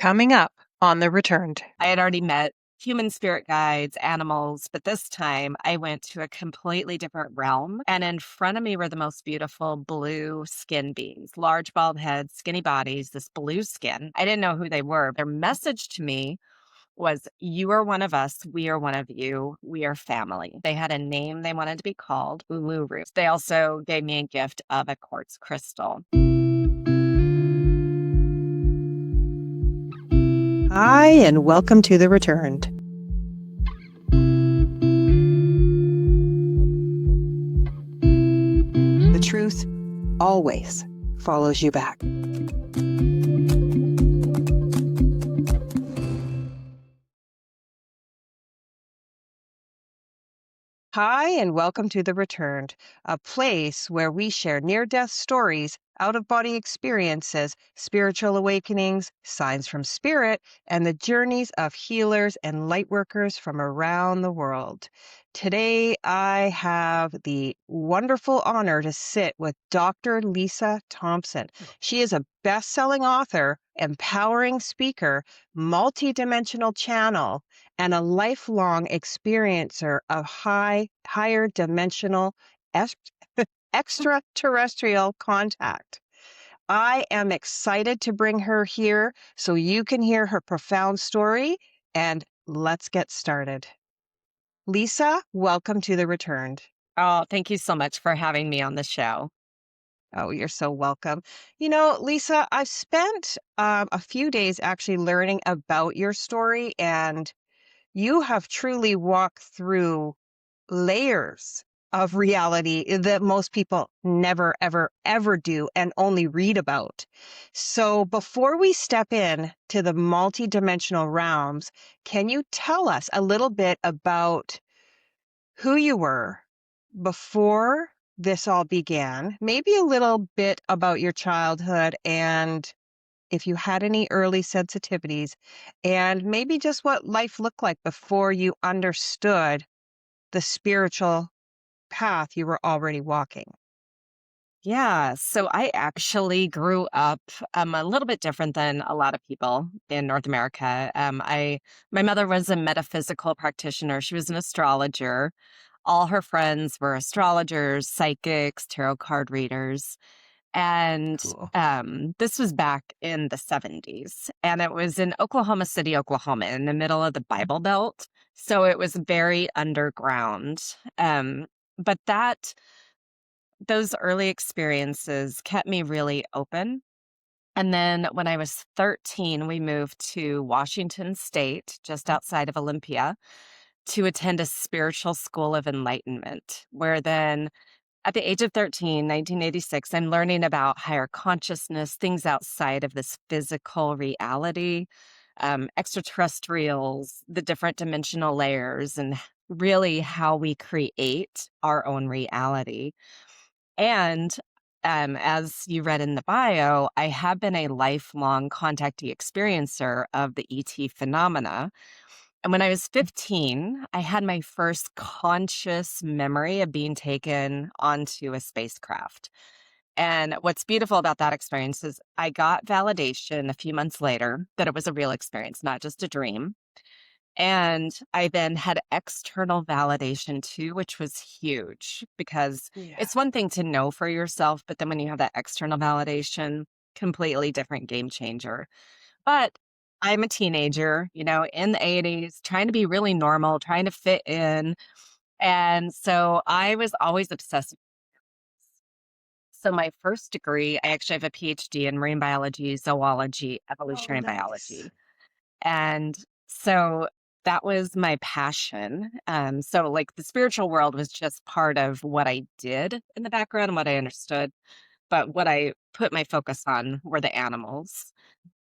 Coming up on The Returned. I had already met human spirit guides, animals, but this time I went to a completely different realm. And in front of me were the most beautiful blue skin beings, large bald heads, skinny bodies, this blue skin. I didn't know who they were. Their message to me was, "You are one of us. We are one of you. We are family." They had a name they wanted to be called, Uluru. They also gave me a gift of a quartz crystal. Hi, and welcome to The Returned. The truth always follows you back. Hi, and welcome to The Returned, a place where we share near-death stories, out-of-body experiences, spiritual awakenings, signs from spirit, and the journeys of healers and lightworkers from around the world. Today, I have the wonderful honor to sit with Dr. Lisa Thompson. She is a best-selling author, empowering speaker, multidimensional channel, and a lifelong experiencer of higher dimensional extraterrestrial contact. I am excited to bring her here so you can hear her profound story, and let's get started. Lisa, welcome to The Returned. Oh, thank you so much for having me on the show. Oh, you're so welcome. Lisa, I've spent a few days actually learning about your story, and you have truly walked through layers of reality that most people never, ever, ever do and only read about. So before we step in to the multidimensional realms, can you tell us a little bit about who you were before this all began? Maybe a little bit about your childhood and if you had any early sensitivities, and maybe just what life looked like before you understood the spiritual path you were already walking. Yeah, so I actually grew up a little bit different than a lot of people in North America. My mother was a metaphysical practitioner. She was an astrologer. All her friends were astrologers, psychics, tarot card readers. And Cool. this was back in the 70s. And it was in Oklahoma City, Oklahoma, in the middle of the Bible Belt. So it was very underground. But those early experiences kept me really open. And then when I was 13, we moved to Washington State, just outside of Olympia, to attend a spiritual school of enlightenment, where then at the age of 13, 1986, I'm learning about higher consciousness, things outside of this physical reality, extraterrestrials, the different dimensional layers, and really how we create our own reality. And as you read in the bio, I have been a lifelong contactee experiencer of the ET phenomena. And when I was 15, I had my first conscious memory of being taken onto a spacecraft. And what's beautiful about that experience is I got validation a few months later that it was a real experience, not just a dream. And I then had external validation too, which was huge because Yeah. it's one thing to know for yourself, but then when you have that external validation, completely different game changer. But I'm a teenager, in the 80s, trying to be really normal, trying to fit in. And so I was always obsessed. So my first degree, I actually have a PhD in marine biology, zoology, Oh, evolutionary nice. biology. And so that was my passion. So like the spiritual world was just part of what I did in the background and what I understood. But what I put my focus on were the animals.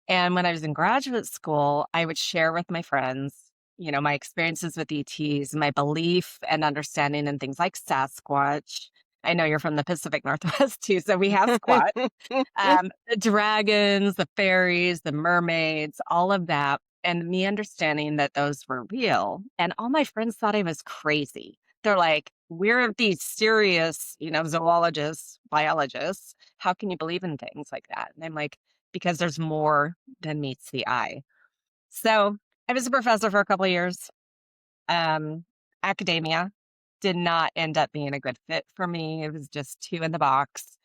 And when I was in graduate school, I would share with my friends, my experiences with ETs, my belief and understanding in things like Sasquatch. I know you're from the Pacific Northwest too, so we have Squatch. The dragons, the fairies, the mermaids, all of that, and me understanding that those were real. And all my friends thought I was crazy. They're like, "We're these serious, zoologists, biologists. How can you believe in things like that?" And I'm like, because there's more than meets the eye. So I was a professor for a couple of years. Um, Academia did not end up being a good fit for me. It was just two in the box.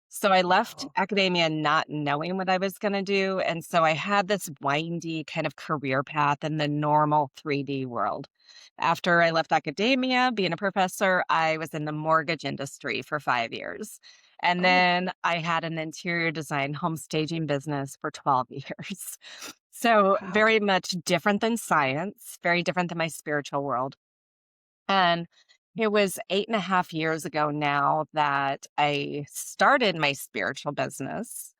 So I left Oh, academia not knowing what I was going to do. And so I had this windy kind of career path in the normal 3D world. After I left academia, being a professor, I was in the mortgage industry for 5 years. And oh, then I had an interior design home staging business for 12 years. So, wow. very much different than science, very different than my spiritual world. And it was 8.5 years ago now that I started my spiritual business.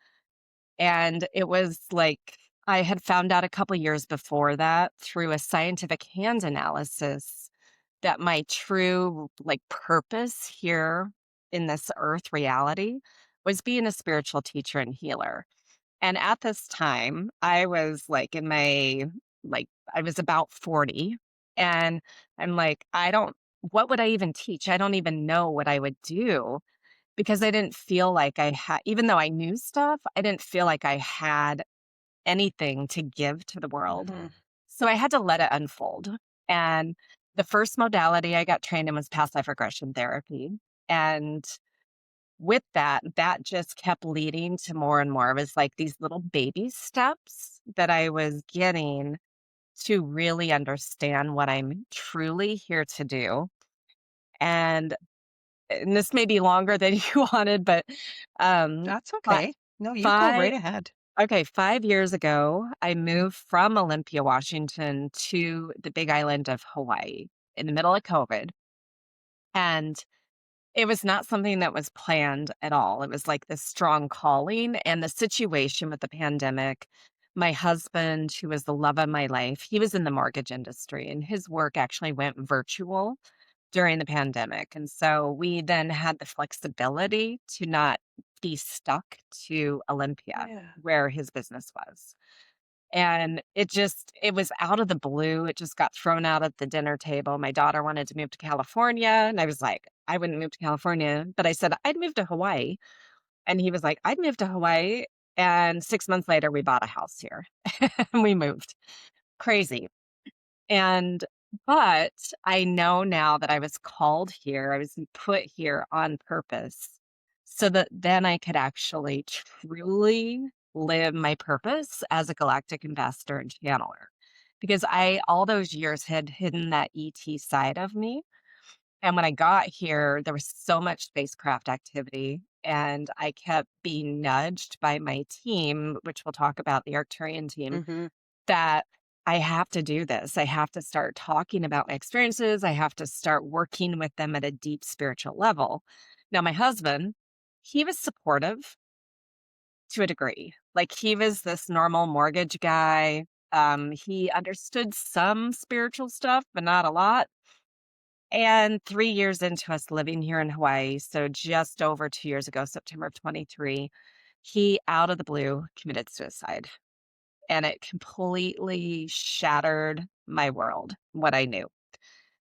And it was like I had found out a couple years before that through a scientific hand analysis that my true like purpose here in this earth reality was being a spiritual teacher and healer. And at this time, I was like in my I was about 40 and I'm like, I don't what would I even teach? I don't even know what I would do because I didn't feel like I had even though I knew stuff, I didn't feel like I had anything to give to the world. Hmm. So I had to let it unfold. And the first modality I got trained in was past life regression therapy. And with that, that just kept leading to more and more. It was like these little baby steps that I was getting to really understand what I'm truly here to do. And, and this may be longer than you wanted, but um, That's fi- okay. No, you go right five, ahead. okay, 5 years ago, I moved from Olympia, Washington to the big island of Hawaii in the middle of COVID. And it was not something that was planned at all. It was like this strong calling and the situation with the pandemic. My husband, who was the love of my life, he was in the mortgage industry and his work actually went virtual during the pandemic. And so we then had the flexibility to not be stuck to Olympia, Yeah. where his business was. And it was out of the blue. It just got thrown out at the dinner table. My daughter wanted to move to California, and I was like, "I wouldn't move to California," but I said, "I'd move to Hawaii." And he was like, "I'd move to Hawaii." And 6 months later, we bought a house here, and we moved. Crazy. And but I know now that I was called here, I was put here on purpose so that then I could actually truly live my purpose as a galactic ambassador and channeler. Because I, all those years, had hidden that ET side of me. And when I got here, there was so much spacecraft activity. And I kept being nudged by my team, which we'll talk about, the Arcturian team, Hmm. that I have to do this. I have to start talking about my experiences. I have to start working with them at a deep spiritual level. Now, my husband, he was supportive to a degree. Like he was this normal mortgage guy. He understood some spiritual stuff, but not a lot. And 3 years into us living here in Hawaii, so just over 2 years ago, September of 23, he out of the blue committed suicide and it completely shattered my world, what I knew.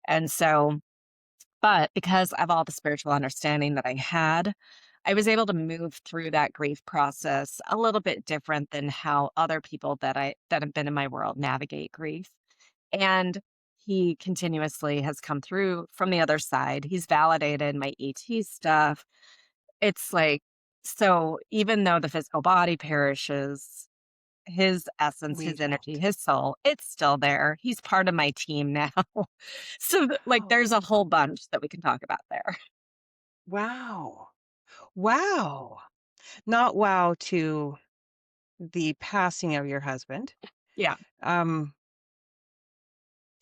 And so, but because of all the spiritual understanding that I had, I was able to move through that grief process a little bit different than how other people that have been in my world navigate grief. And he continuously has come through from the other side. He's validated my ET stuff. It's like so even though the physical body perishes, his essence, We his energy, don't. his soul, it's still there. He's part of my team now. So, like, Wow. there's a whole bunch that we can talk about there. Wow. Wow. Not wow to the passing of your husband. Yeah, Um,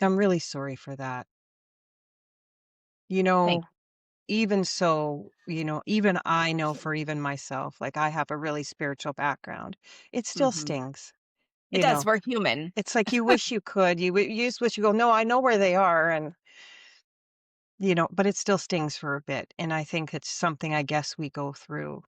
I'm really sorry for that. You thank know, even so, even I know for even myself, like I have a really spiritual background. It still mhm. stings, It you does, know. we're human. It's like you wish you could. You just wish you go, no, I know where they are, and but it still stings for a bit. And I think it's something I guess we go through.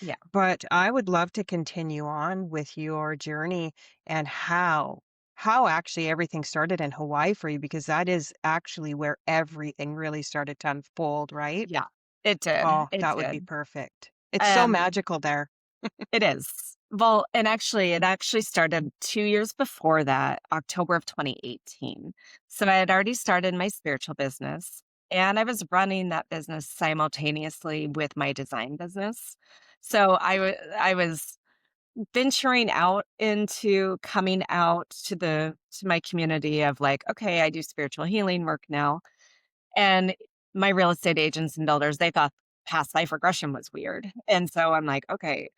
Yeah, But I would love to continue on with your journey and how actually everything started in Hawaii for you, because that is actually where everything really started to unfold, right? yeah. It did, Oh, it that would be did. perfect. It's so Um, magical there. it is. Well, and actually, it actually started 2 years before that, October of 2018. So I had already started my spiritual business, and I was running that business simultaneously with my design business. So I was venturing out into coming out to my community of like, okay, I do spiritual healing work now. And my real estate agents and builders, they thought past life regression was weird. And so I'm like, okay.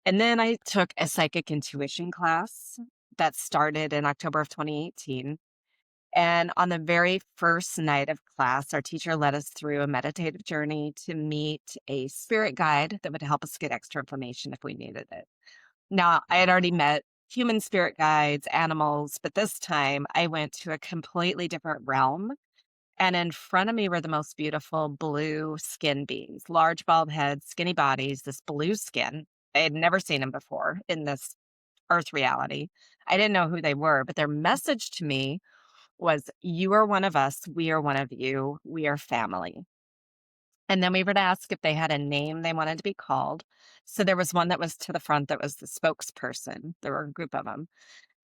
And then I took a psychic intuition class that started in October of 2018. And on the very first night of class, our teacher led us through a meditative journey to meet a spirit guide that would help us get extra information if we needed it. Now, I had already Oh, met human spirit guides, animals, but this time I went to a completely different realm. And in front of me were the most beautiful blue skin beings, large bald heads, skinny bodies, this blue skin. I had never seen them before in this earth reality. I didn't know who they were, but their message to me was, "You are one of us. We are one of you. We are family." And then we were to ask if they had a name they wanted to be called. So there was one that was to the front that was the spokesperson. There were a group of them.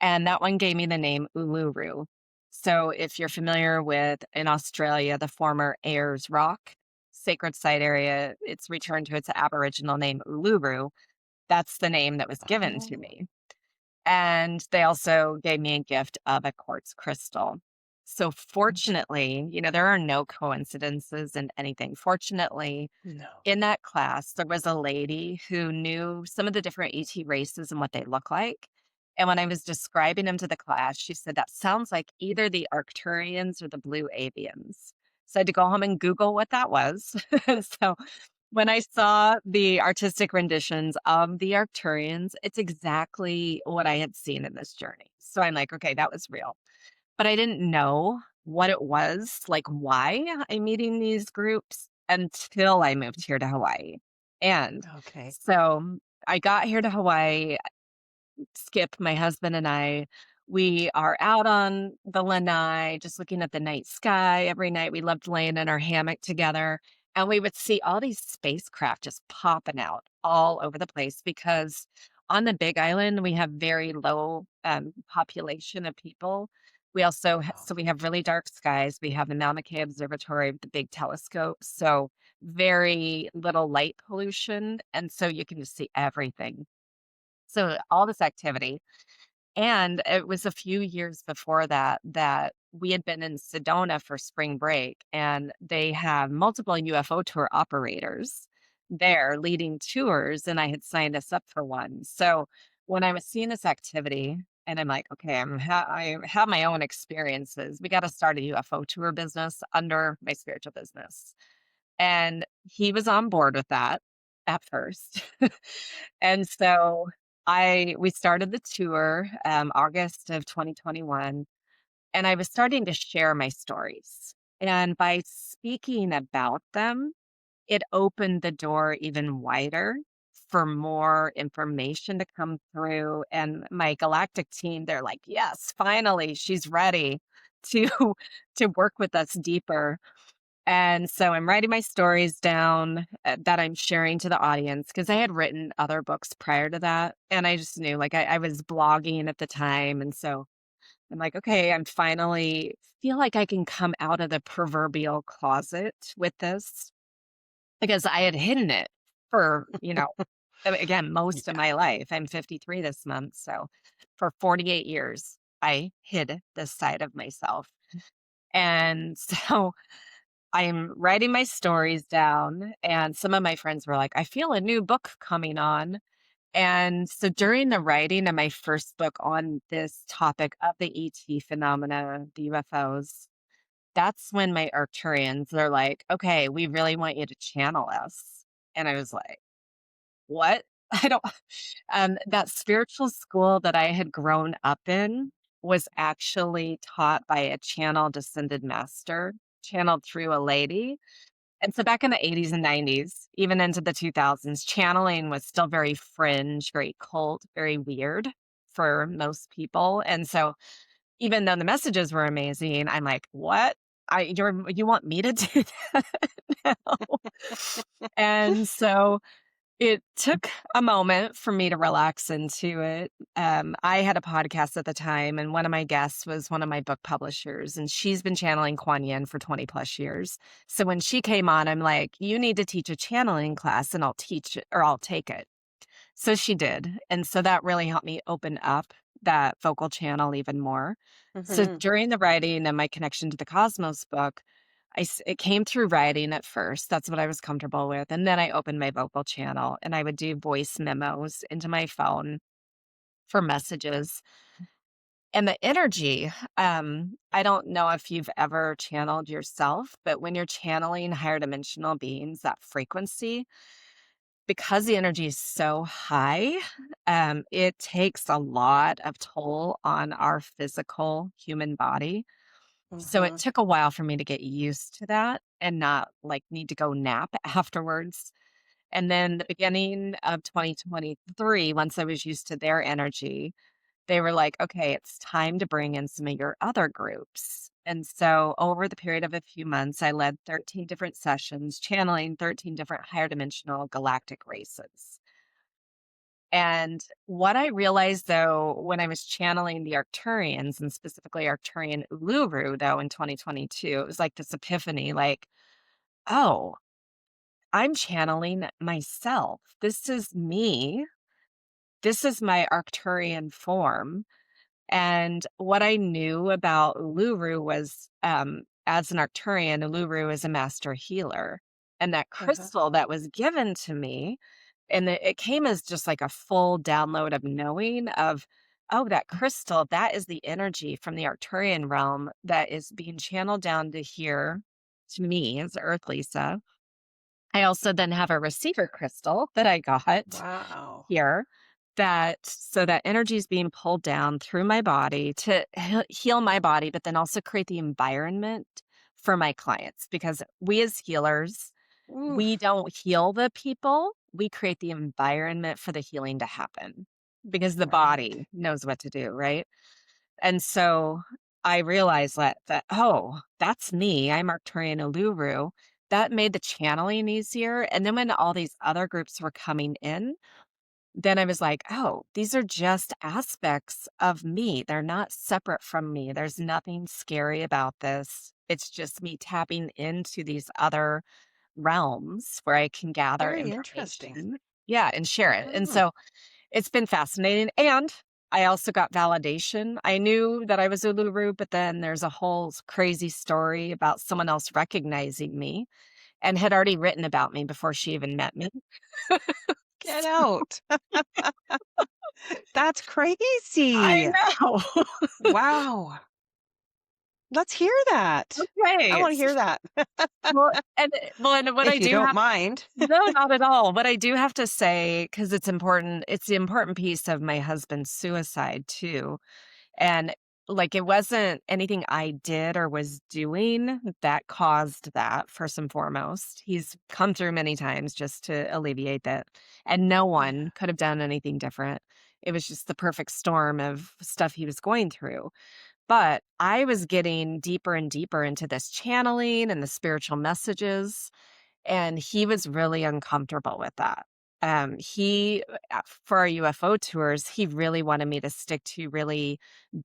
And that one gave me the name Uluru. So if you're familiar with in Australia, the former Ayers Rock sacred site area, it's returned to its Aboriginal name Uluru. That's the name that was given to oh, me. And they also gave me a gift of a quartz crystal. So fortunately, there are no coincidences in anything. Fortunately, no. in that class, there was a lady who knew some of the different ET races and what they look like. And when I was describing them to the class, she said, that sounds like either the Arcturians or the blue avians. So I had to go home and Google what that was. So when I saw the artistic renditions of the Arcturians, it's exactly what I had seen in this journey. So I'm like, okay, that was real. But I didn't know what it was, like why I'm meeting these groups until I moved here to Hawaii. And Okay. so I got here to Hawaii. Skip, my husband and I, we are out on the lanai, just looking at the night sky every night. We loved laying in our hammock together, and we would see all these spacecraft just popping out all over the place because on the Big Island we have very low population of people. We also so we Okay. have really dark skies. We have the Mauna Kea Observatory, the big telescope, so very little light pollution, and so you can just see everything. So all this activity. And it was a few years before that that we had been in Sedona for spring break, and they have multiple UFO tour operators there leading tours, and I had signed us up for one. So when I was seeing this activity, and I'm like, okay, I have my own experiences. We got to start a UFO tour business under my spiritual business. And he was on board with that at first. And so we started the tour, August of 2021, and I was starting to share my stories. And by speaking about them, it opened the door even wider for more information to come through. And my Galactic team, they're like, yes, finally, she's ready to to work with us deeper. And so I'm writing my stories down that I'm sharing to the audience because I had written other books prior to that. And I just knew, like, I was blogging at the time. And so I'm like, okay, I'm finally feel like I can come out of the proverbial closet with this because I had hidden it for, again, most of Yeah. my life. I'm 53 this month. So for 48 years, I hid this side of myself. And so I'm writing my stories down, and some of my friends were like, "I feel a new book coming on." And so during the writing of my first book on this topic of the ET phenomena, the UFOs, that's when my Arcturians, they're like, "Okay, we really want you to channel us." And I was like, "What?" I don't that spiritual school that I had grown up in was actually taught by a channel descended master, channeled through a lady. And so back in the 80s and 90s, even into the 2000s, channeling was still very fringe, very cult, very weird for most people. And so even though the messages were amazing, I'm like, "What? You want me to do that now?" And so It took a moment for me to relax into it. I had a podcast at the time, and one of my guests was one of my book publishers, and she's been channeling Kuan Yin for 20 plus years. So when she came on, I'm like, you need to teach a channeling class, and I'll teach it or I'll take it. So she did. And so that really helped me open up that vocal channel even more. So Hmm. during the writing of my Connection to the Cosmos book, it came through writing at first. That's what I was comfortable with. And then I opened my vocal channel and I would do voice memos into my phone for messages. And the energy, I don't know if you've ever channeled yourself, but when you're channeling higher dimensional beings, that frequency, because the energy is so high, it takes a lot of toll on our physical human body. So it Hmm. took a while for me to get used to that and not like need to go nap afterwards. And then the beginning of 2023, once I was used to their energy, they were like, okay, it's time to bring in some of your other groups. And so over the period of a few months, I led 13 different sessions, channeling 13 different higher dimensional galactic races. And what I realized though, when I was channeling the Arcturians and specifically Arcturian Uluru though in 2022, it was like this epiphany, like, oh, I'm channeling myself. This is me. This is my Arcturian form. And what I knew about Uluru was, as an Arcturian, Uluru is a master healer. And that Uh-huh. crystal that was given to me, and it came as just like a full download of knowing of, oh, that crystal, that is the energy from the Arcturian realm that is being channeled down to here to me as Earth Lisa. I also then have a receiver crystal that I got Wow. here that so that energy is being pulled down through my body to heal my body, but then also create the environment for my clients because we as healers, we Oof. don't heal the people, we create the environment for the healing to happen because the Right. body knows what to do, right? And so I realized that oh, that's me. I'm Arcturian Uluru. That made the channeling easier. And then when all these other groups were coming in, then I was like, oh, these are just aspects of me. They're not separate from me. There's nothing scary about this. It's just me tapping into these other realms where I can gather Very interesting. information. Yeah, and share it. And Hmm. so it's been fascinating, and I also got validation. I knew that I was Uluru, but then there's a whole crazy story about someone else recognizing me and had already written about me before she even met me. Get out. That's I crazy. know. Wow. Let's hear that. I Okay. want to hear that And what I if you do don't have mind. no, not at all. What I do have to say, because it's the important piece of my husband's suicide too. And, like, it wasn't anything I did or was doing that caused that, first and foremost. He's come through many times just to alleviate that, and no Yeah. one could have done anything different. It was just the perfect storm of stuff he was going through. But I was getting deeper and deeper into this channeling and the spiritual messages, and he was really uncomfortable with that. For our UFO tours, he really wanted me to stick to really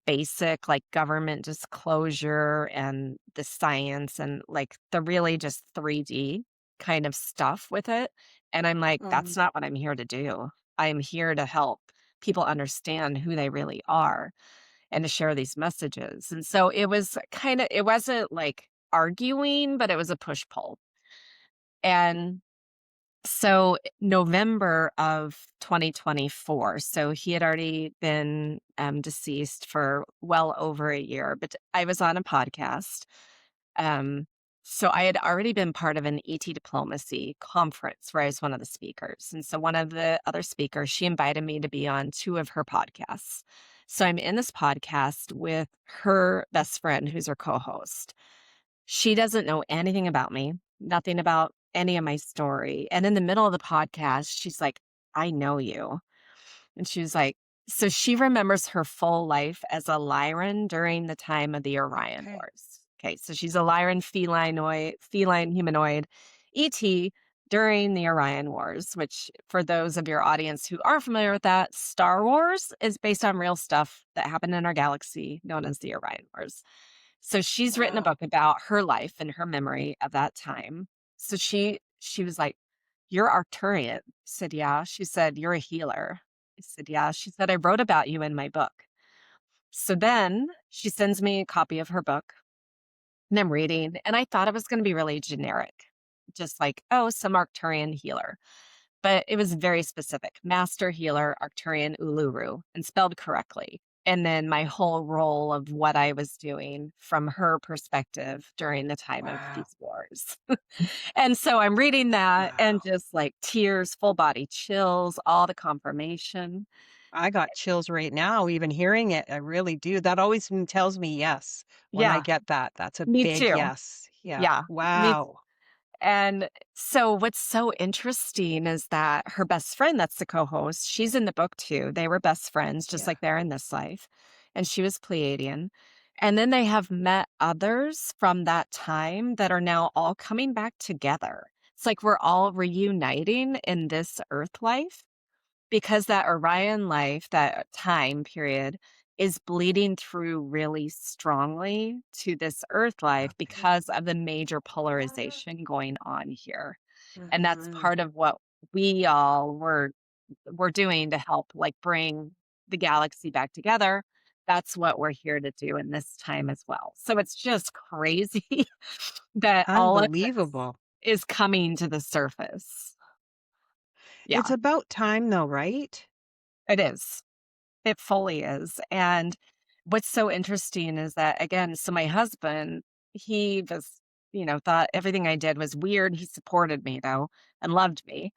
basic, like government disclosure and the science and like the really just 3D kind of stuff with it. And I'm like, Mhm. that's not what I'm here to do. I'm here to help people understand who they really are and to share these messages. And so it wasn't like arguing, but it was a push pull. And so November of 2024, so he had already been deceased for well over a year, but I was on a podcast. Um, so I had already been part of an ET diplomacy conference where I was one of the speakers. And so one of the other speakers, she invited me to be on two of her podcasts. So I'm in this podcast with her best friend, who's her co host. She doesn't know anything about me, nothing about any of my story. And in the middle of the podcast, she's like, I know you. And she was like, so she remembers her full life as a Lyran during the time of the Orion Okay. Wars. Okay, so she's a Lyran feline humanoid ET, during the Orion Wars, which for those of your audience who are familiar with that, Star Wars is based on real stuff that happened in our galaxy known as the Orion Wars. So she's written a Wow. book about her life and her memory of that time. So she was like, "You're Arcturian." I said, "Yeah." She said, "You're a healer." I said, "Yeah." She said, "I wrote about you in my book." So then she sends me a copy of her book and I'm reading, and I thought it was going to be really generic, just like, oh, some Arcturian healer. But it was very specific, master healer Arcturian Uluru, and spelled correctly. And then my whole role of what I was doing from her perspective during the time of Wow. these wars. And so I'm reading that and Wow. just like tears, full body chills, all the confirmation. I got chills right now even hearing it. I really do. That always tells me yes when I Yeah, get that. That's a me big too. yes. Yeah. Yeah, me. Wow. And so what's so interesting is that her best friend, that's the co-host, she's in the book too. They were best friends, just Yeah. like they're in this life. And she was Pleiadian. And then they have met others from that time that are now all coming back together. It's like we're all reuniting in this Earth life because that Orion life, that time period, is bleeding through really strongly to this Earth life Okay. because of the major polarization going on here. And that's Mhm. part of what we all were doing to help like bring the galaxy back together. That's what we're here to do in this time as well. So it's just crazy that all of this Unbelievable. is coming to the surface. It's Yeah, about time though, right? it is. It fully is, and what's so interesting is that, again, so my husband, he was, thought everything I did was weird. He supported me though and loved me.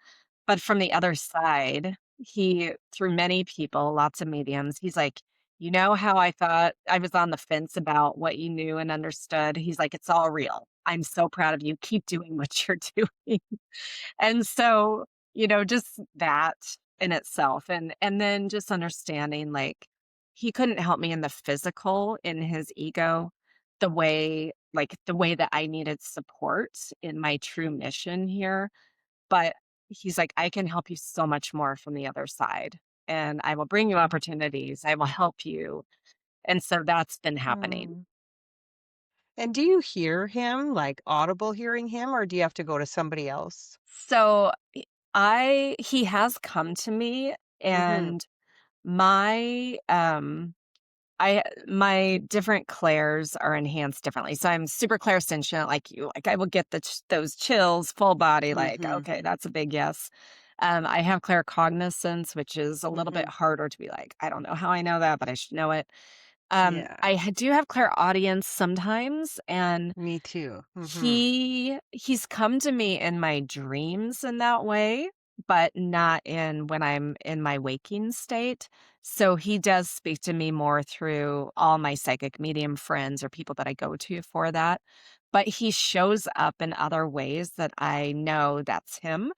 But from the other side, he, through many people, lots of mediums, he's like, "You know how I thought I was on the fence about what you knew and understood?" He's like, "It's all real. I'm so proud of you. Keep doing what you're doing." And so, just that in itself and then just understanding like he couldn't help me in the physical in his ego the way that I needed support in my true mission here, but he's like, "I can help you so much more from the other side, and I will bring you opportunities. I will help you." And so that's been happening. Mm. And do you hear him, like audible hearing him, or do you have to go to somebody else? So he has come to me Mhm. and my my different clairs are enhanced differently. So I'm super clairsentient like you. Like I will get those chills, full body, like, Mhm. okay, that's a big yes. I have claircognizance, which is a little bit Mhm. harder to be like, I don't know how I know that, but I should know it. Yeah. Do have clairaudience sometimes, and Me too. Mhm. he's come to me in my dreams in that way, but not in when I'm in my waking state. So he does speak to me more through all my psychic medium friends or people that I go to for that. But he shows up in other ways that I know that's him.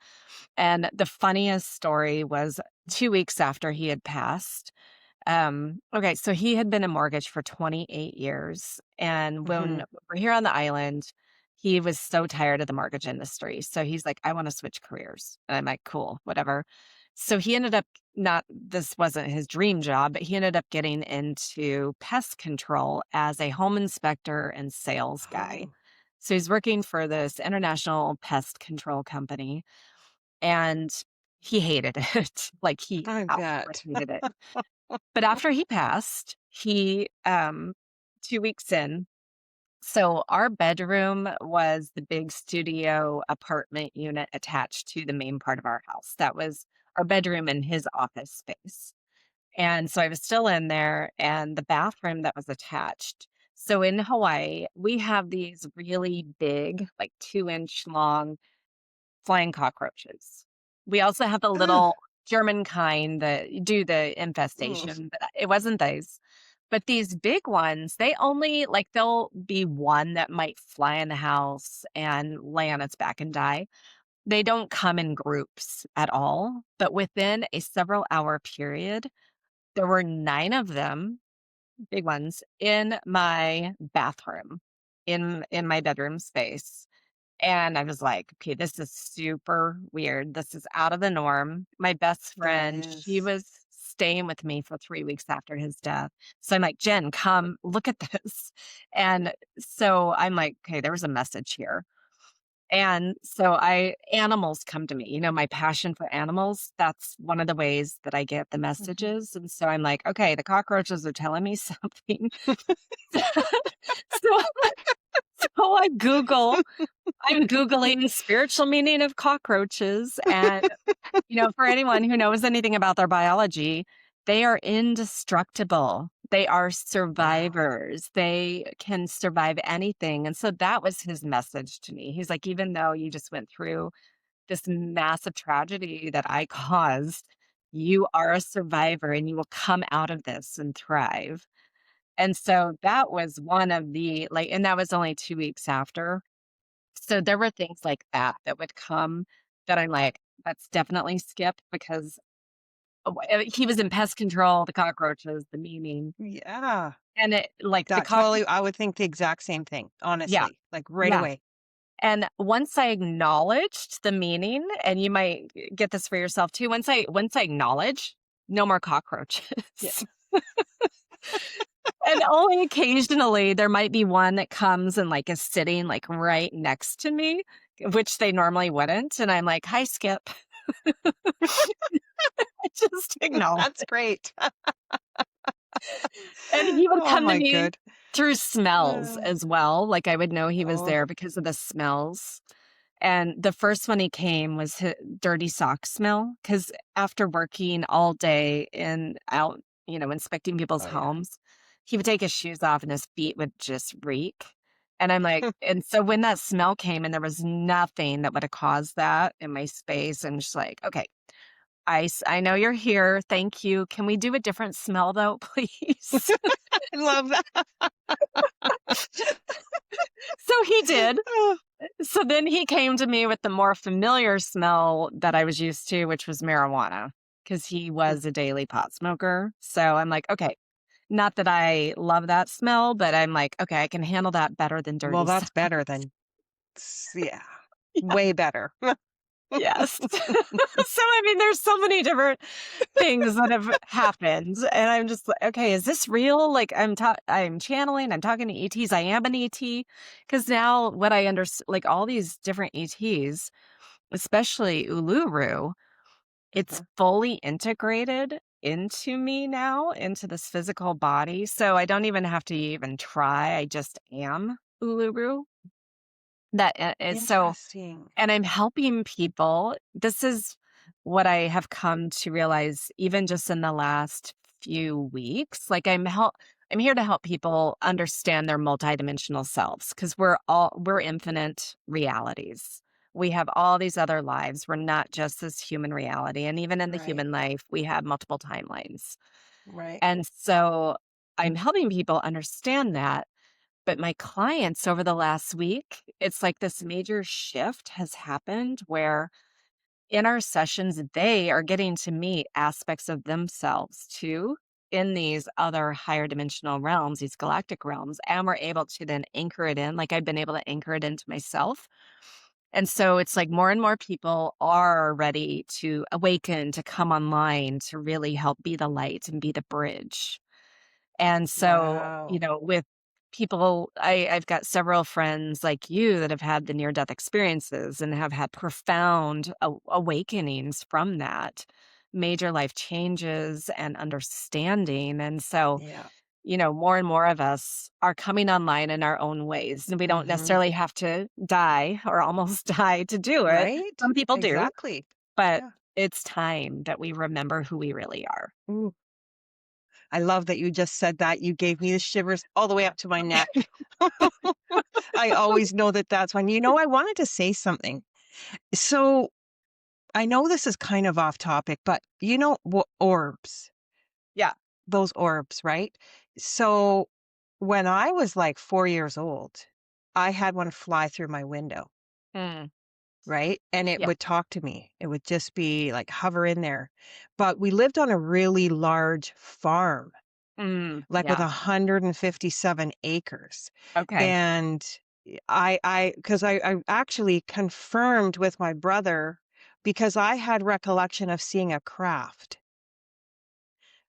And the funniest story was 2 weeks after he had passed. Okay, so he had been in mortgage for 28 years. And when Mhm. we're here on the island, he was so tired of the mortgage industry. So he's like, I want to switch careers. And I'm like, cool, whatever. So he ended up this wasn't his dream job, but he ended up getting into pest control as a home inspector and sales guy. Oh, So he's working for this international pest control company and he hated it. Like he I outright bet. hated it. But after he passed, 2 weeks in, so our bedroom was the big studio apartment unit attached to the main part of our house. That was our bedroom and his office space. And so I was still in there and the bathroom that was attached. So in Hawaii, we have these really big, like 2-inch long flying cockroaches. We also have the Ugh. little German kind that do the Ugh. infestation, but it wasn't those. But these big ones, they only like there'll be one that might fly in the house and lay on its back and die. They don't come in groups at all, but within a several hour period, there were 9 of them, big ones, in my bathroom, in my bedroom space. And I was like, "Okay, this is super weird. This is out of the norm." My best Yeah, it friend, she is. was staying with me for 3 weeks after his death. So I'm like, "Jen, come look at this." And so I'm like, "Okay, there's a message here." And so I animals come to me, my passion for animals, that's one of the ways that I get the Mhm. messages. And so I'm like, "Okay, the cockroaches are telling me something." So so I'm Googling the spiritual meaning of cockroaches. And, for anyone who knows anything about their biology, they are indestructible. They are Wow. survivors. They can survive anything. And so that was his message to me. He's like, even though you just went through this massive tragedy that I caused, you are a survivor and you will come out of this and thrive. And so that was one of the like, and that was only 2 weeks after. So there were things like that that would come that I'm like, "Let's definitely skip," because he was in pest control, the cockroaches, the meaning, Yeah. and it like, the That totally I would think the exact same thing, yeah, honestly, like, right yeah, away. and once I acknowledged the meaning, and you might get this for yourself too, once I acknowledge, no more Yeah. cockroaches. And only occasionally, there might be one that comes and, like, is sitting, like, right next to me, which they normally wouldn't, and I'm like, "Hi, Skip." I just acknowledge That's great. and he would Oh come to my me good. through smells Uh, as well, like, I would know he was oh, there because of the smells, and the first one he came was dirty sock smell. Because after working all day and out, inspecting people's oh, yeah. homes, he would take his shoes off and his feet would just reek, and I'm like and so when that smell came and there was nothing that would have caused that in my space, I'm just like, "Okay, I know you're here, thank you. Can we do a different smell though, please?" I love that. So he did. Oh, So then he came to me with the more familiar smell that I was used to, which was marijuana, because he mm, was a daily pot smoker. So I'm like, "Okay." Not that I love that smell, but I'm like, "Okay, I can handle that better than well, dirty that's socks." better than yeah, way better. Yes. So, I mean, there's so many different things that have happened, and I'm just like, "Okay, is this real?" Like, I'm channeling, I'm talking to ETs, I am an ET, because now what I understand, like, all these different ETs, especially Uluru, it's Mhm. fully integrated into me now, into this physical body, so I don't even have to even try, I just am Uluru. That is so Interesting. and I'm helping people. This is what I have come to realize even just in the last few weeks. Like I'm here to help people understand their multidimensional selves because we're infinite realities. We have all these other lives. We're not just this human reality. And even in the Right, human life, we have multiple timelines. right. And so I'm helping people understand that, but my clients over the last week, it's like this major shift has happened where in our sessions, they are getting to meet aspects of themselves too in these other higher dimensional realms, these galactic realms. And we're able to then anchor it in, like I've been able to anchor it into myself. And so it's like more and more people are ready to awaken, to come online, to really help be the light and be the bridge. And so, Wow. with people, I've got several friends like you that have had the near death experiences and have had profound awakenings from that, major life changes and understanding. And so, Yeah. more and more of us are coming online in our own ways. And we don't Mhm. necessarily have to die or almost die to do it. Right? Some people do, Exactly. but Yeah. it's time that we remember who we really are. Ooh, I love that you just said that. You gave me the shivers all the way up to my neck. I always know that that's when I wanted to say something. So, I know this is kind of off topic, but orbs, Yeah. those orbs, right? So, when I was like 4 years old, I had one fly through my window, Mm, right? And it yeah. would talk to me. It would just be like hover in there. But we lived on a really large farm, like with Yeah. 157 acres. Okay. And I actually confirmed with my brother because I had recollection of seeing a craft,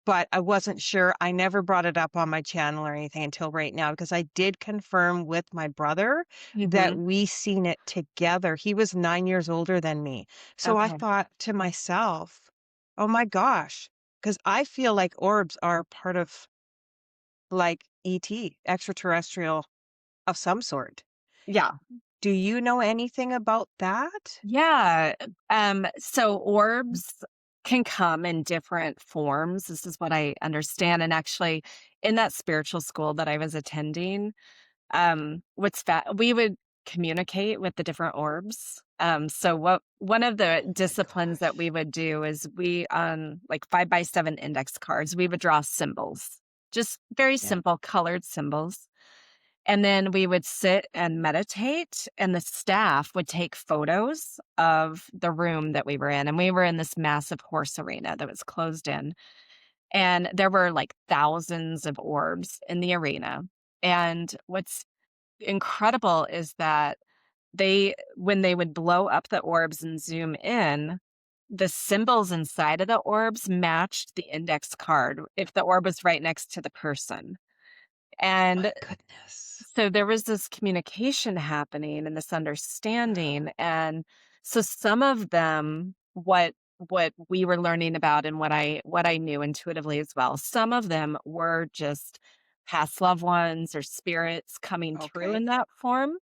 but I wasn't sure. I never brought it up on my channel or anything until right now because I did confirm with my brother that Mhm. we seen it together. He was 9 years older than me. So I Okay. thought to myself, "Oh my gosh," because I feel like orbs are part of, like, ET, extraterrestrial of some sort. Yeah. Do you know anything about that? Yeah. So orbs can come in different forms. This is what I understand. And actually, in that spiritual school that I was attending, we would communicate with the different orbs. So what one of the Oh my disciplines that gosh. we would do is we on like 5 by 7 index cards, we would draw symbols, just very Yeah. simple colored symbols. And then we would sit and meditate, and the staff would take photos of the room that we were in. And we were in this massive horse arena that was closed in. And there were like thousands of orbs in the arena. And what's incredible is that when they would blow up the orbs and zoom in, the symbols inside of the orbs matched the index card if the orb was right next to the person. My And goodness. so there was this communication happening and this understanding, and so some of them, what we were learning about and what I knew intuitively as well, some of them were just past loved ones or spirits coming through Okay. in that form.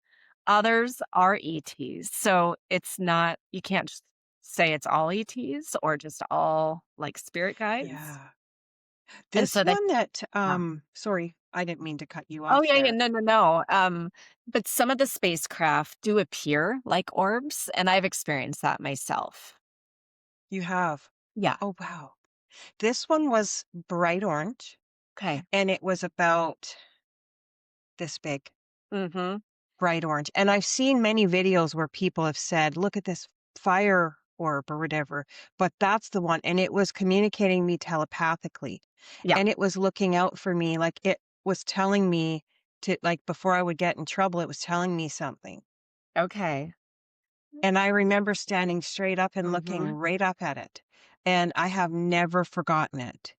Others are ETs. So it's not, you can't just say it's all ETs or just all like spirit guides. Yeah. And This so they one that, yeah. sorry, I didn't mean to cut you Oh, off yeah, yeah, there. no, no, no, but some of the spacecraft do appear like orbs, and I've experienced that myself. You have. Yeah, Oh, wow. This one was bright orange, okay. and it was about this big, Mhm. bright orange. And I've seen many videos where people have said, "Look at this fire orb," or whatever, but that's the one, and it was communicating me telepathically, Yeah, and it was looking out for me, like, it was telling me to like, before I would get in trouble, it was telling me something. okay. And I remember standing straight up and looking Mhm. right up at it, and I have never forgotten it.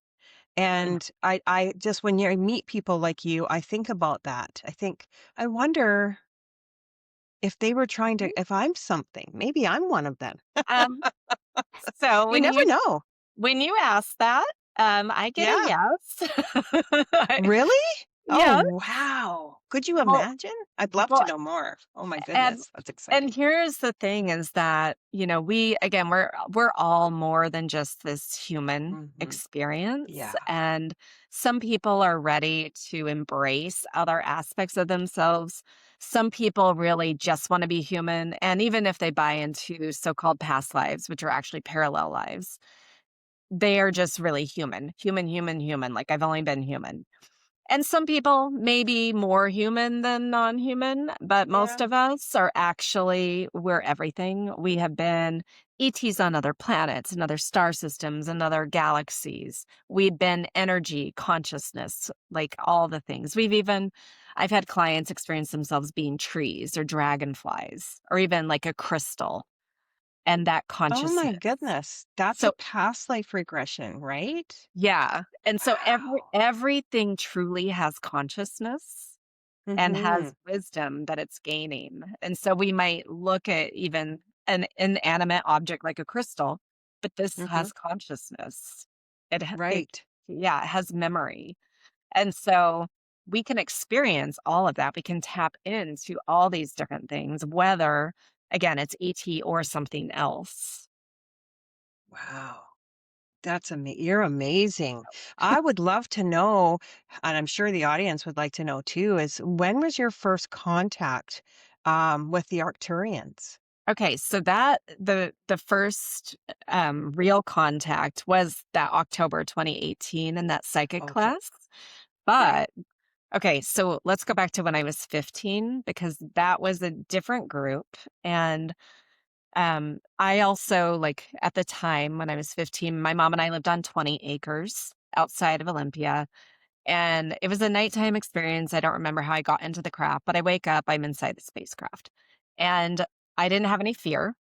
Yeah. And I just when you meet people like you, I think about that. I think, I wonder if they were trying to if I'm something, maybe I'm one of them. Um, so You never know. when you ask that, I get a Yeah. yes. I Really? Oh, yes. wow. Could you Well imagine? I'd love to well, know more. Oh my and goodness, that's and exciting. here's the thing is that, we again, we're all more than just this human Mhm. experience, Yeah. and some people are ready to embrace other aspects of themselves. Some people really just want to be human, and even if they buy into so-called past lives, which are actually parallel lives, they are just really human. Human, human, human, like I've only been human. And some people may be more human than non-human, but most Yeah. of us are actually we're everything. We have been ETs on other planets and other star systems and other galaxies. We've been energy, consciousness, like all the things. I've had clients experience themselves being trees or dragonflies or even like a crystal and that Oh my consciousness. goodness. That's a So past life regression, right? yeah. And so Wow. everything truly has consciousness and has Mhm. wisdom that it's gaining. And so we might look at even an inanimate object like a crystal, but this Mhm. has consciousness. It Right. yeah, it has memory. And so we can experience all of that. We can tap into all these different things, whether again it's ET or something else. Wow. You're amazing. I would love to know, and I'm sure the audience would like to know too, is when was your first contact with the Arcturians? Okay, so that the first real contact was that October 2018 in that psychic Okay. class. Right. But okay, so let's go back to when I was 15 because that was a different group. And I also, like, at the time when I was 15, my mom and I lived on 20 acres outside of Olympia. And it was a nighttime experience. I don't remember how I got into the craft, but I wake up, I'm inside the spacecraft. And I didn't have any fear.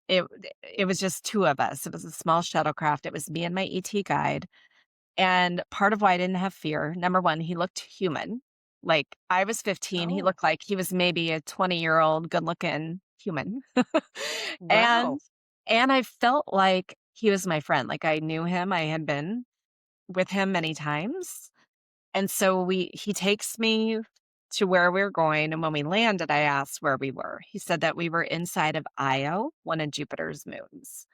It it was just 2 of us. It was a small shuttlecraft. It was me and my ET guide. And part of why I didn't have fear, number 1, he looked human. Like, I was 15, he Oh, looked like he was maybe a 20-year-old good-looking human. wow. And I felt like he was my friend, like, I knew him, I had been with him many times, and so he takes me to where we're going, and when we landed, I asked where we were. He said that we were inside of Io, one of Jupiter's moons.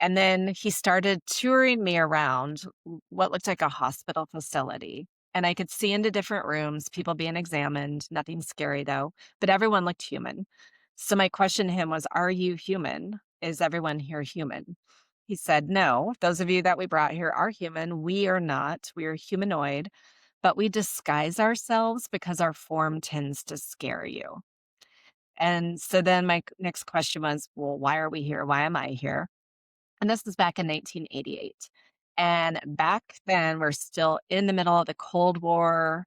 And then he started touring me around what looked like a hospital facility. And I could see into different rooms, people being examined, nothing scary though, but everyone looked human. So my question to him was, are you human? Is everyone here human? He said, no, those of you that we brought here are human. We are not. We are humanoid, but we disguise ourselves because our form tends to scare you. And so then my next question was, well, why are we here? Why am I here? And this was back in 1988. And back then, we're still in the middle of the Cold War.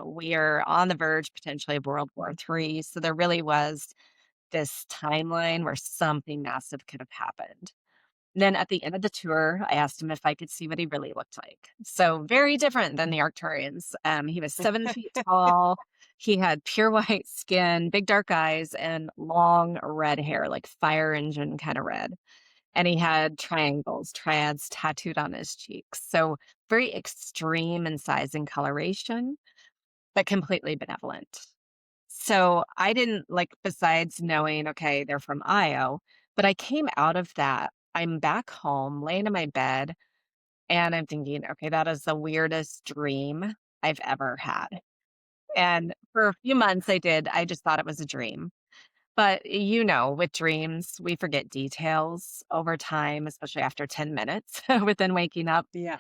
We are on the verge potentially of World War III. So there really was this timeline where something massive could have happened. Then at the end of the tour, I asked him if I could see what he really looked like. So very different than the Arcturians. He was 7 feet tall. He had pure white skin, big dark eyes, and long red hair, like fire engine kind of red. And he had triangles, triads tattooed on his cheeks. So very extreme in size and coloration, but completely benevolent. So I didn't like, besides knowing, okay, they're from Io, but I came out of that. I'm back home, laying in my bed, and I'm thinking, okay, that is the weirdest dream I've ever had. And for a few months, I just thought it was a dream. But, with dreams, we forget details over time, especially after 10 minutes within waking up. Yeah.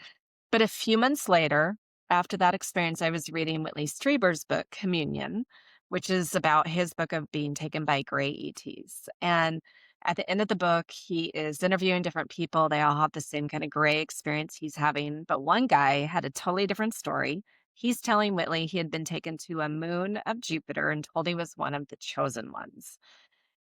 But a few months later, after that experience, I was reading Whitley Strieber's book, Communion, which is about his book of being taken by gray ETs. And at the end of the book, he is interviewing different people. They all have the same kind of gray experience he's having. But one guy had a totally different story. He's telling Whitley he had been taken to a moon of Jupiter and told he was one of the chosen ones.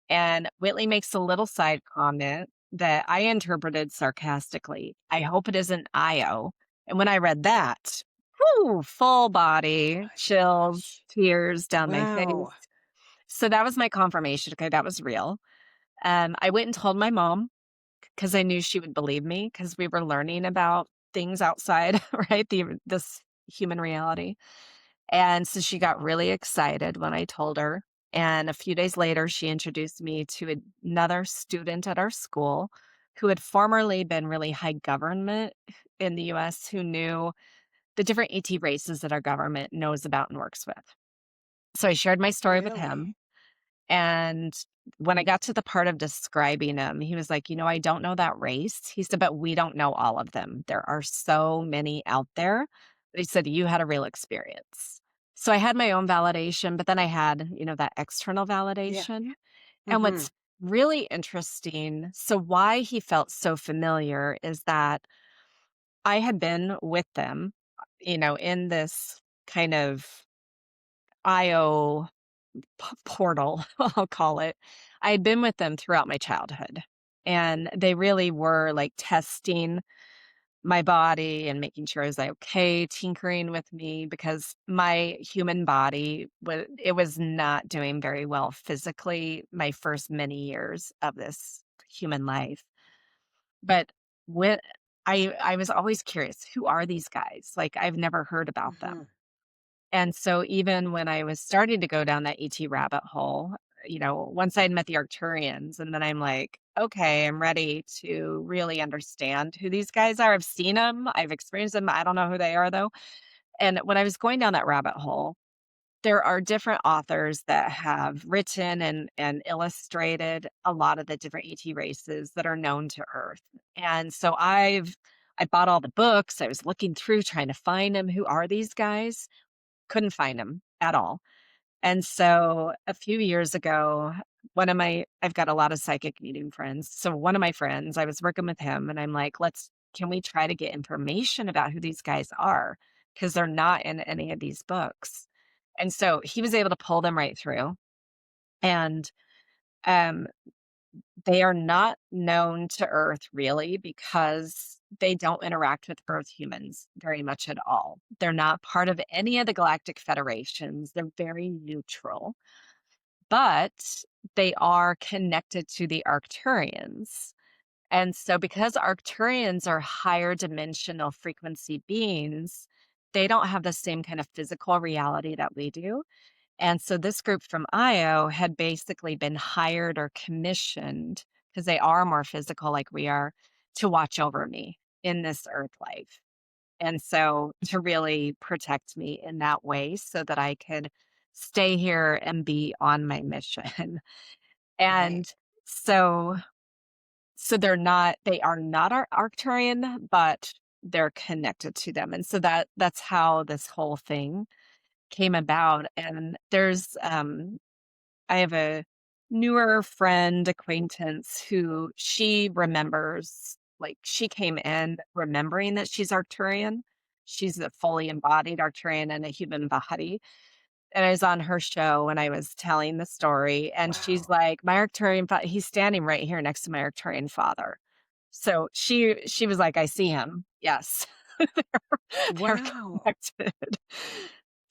And Whitley makes a little side comment that I interpreted sarcastically. I hope it isn't Io. And when I read that, whoo, full body My chills, gosh. tears down my Wow. face. So that was my confirmation. Okay, that was real. I went and told my mom because I knew she would believe me because we were learning about things outside, right? This human reality. And so she got really excited when I told her. And a few days later, she introduced me to another student at our school who had formerly been really high government in the US, who knew the different ET races that our government knows about and works with. So I shared my story with Really? him. And when I got to the part of describing him, he was like, I don't know that race. He said, but we don't know all of them. There are so many out there. But he said, you had a real experience. So I had my own validation, but then I had, that external Yeah. validation. And Mhm. what's really interesting, so why he felt so familiar is that I had been with them, in this kind of IO portal, I'll call it. I had been with them throughout my childhood, and they really were, like, testing my body and making sure I was, like, okay, tinkering with me because my human body was not doing very well physically my first many years of this human life. But when I was always curious, who are these guys? Like, I've never heard about them. Mhm. And so even when I was starting to go down that ET rabbit hole, once I'd met the Arcturians, and then I'm like, okay, I'm ready to really understand who these guys are. I've seen them, I've experienced them. I don't know who they are though. And when I was going down that rabbit hole, there are different authors that have written and illustrated a lot of the different ET races that are known to Earth. And so I bought all the books. I was looking through trying to find them. Who are these guys? Couldn't find him at all. And so a few years ago, I've got a lot of psychic medium friends. So one of my friends, I was working with him and I'm like, can we try to get information about who these guys are? because they're not in any of these books. And so he was able to pull them right through. And um, they are not known to Earth really because they don't interact with Earth humans very much at all. They're not part of any of the galactic federations. They're very neutral, but they are connected to the Arcturians. And so, because Arcturians are higher dimensional frequency beings, they don't have the same kind of physical reality that we do. And so this group from Io had basically been hired or commissioned because they are more physical like we are to watch over me in this earth life. And so to really protect me in that way so that I could stay here and be on my mission. Right. And so they are not Arcturian, but they're connected to them. And so that's how this whole thing came about. And I have a newer friend acquaintance who she remembers, like, she came in remembering that she's Arcturian. She's a fully embodied Arcturian in a human body. And I was on her show and I was telling the story, and she's Wow. like, "My Arcturian he's standing right here next to my Arcturian father." So she was like, "I see him." Yes. They're Wow. connected.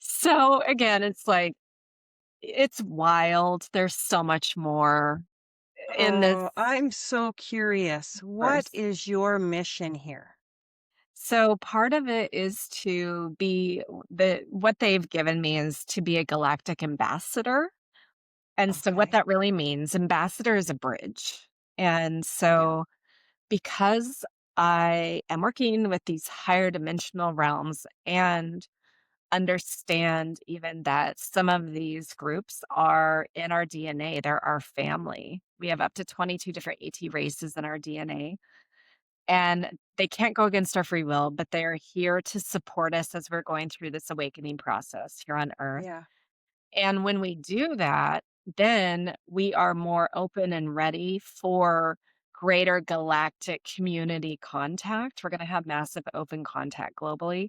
So, again, it's like it's wild. There's so much more in this Oh, I'm so curious. What verse. is your mission here? So part of it is to be the what they've given me is to be a galactic ambassador. And so what Okay. that really means, ambassador is a bridge. And Yeah. so because I am working with these higher dimensional realms and understand even that some of these groups are in our DNA, they're our family. We have up to 22 different AT races in our DNA, and they can't go against our free will, but they are here to support us as we're going through this awakening process here on Earth. Yeah. And when we do that, then we are more open and ready for greater galactic community contact. We're going to have massive open contact globally.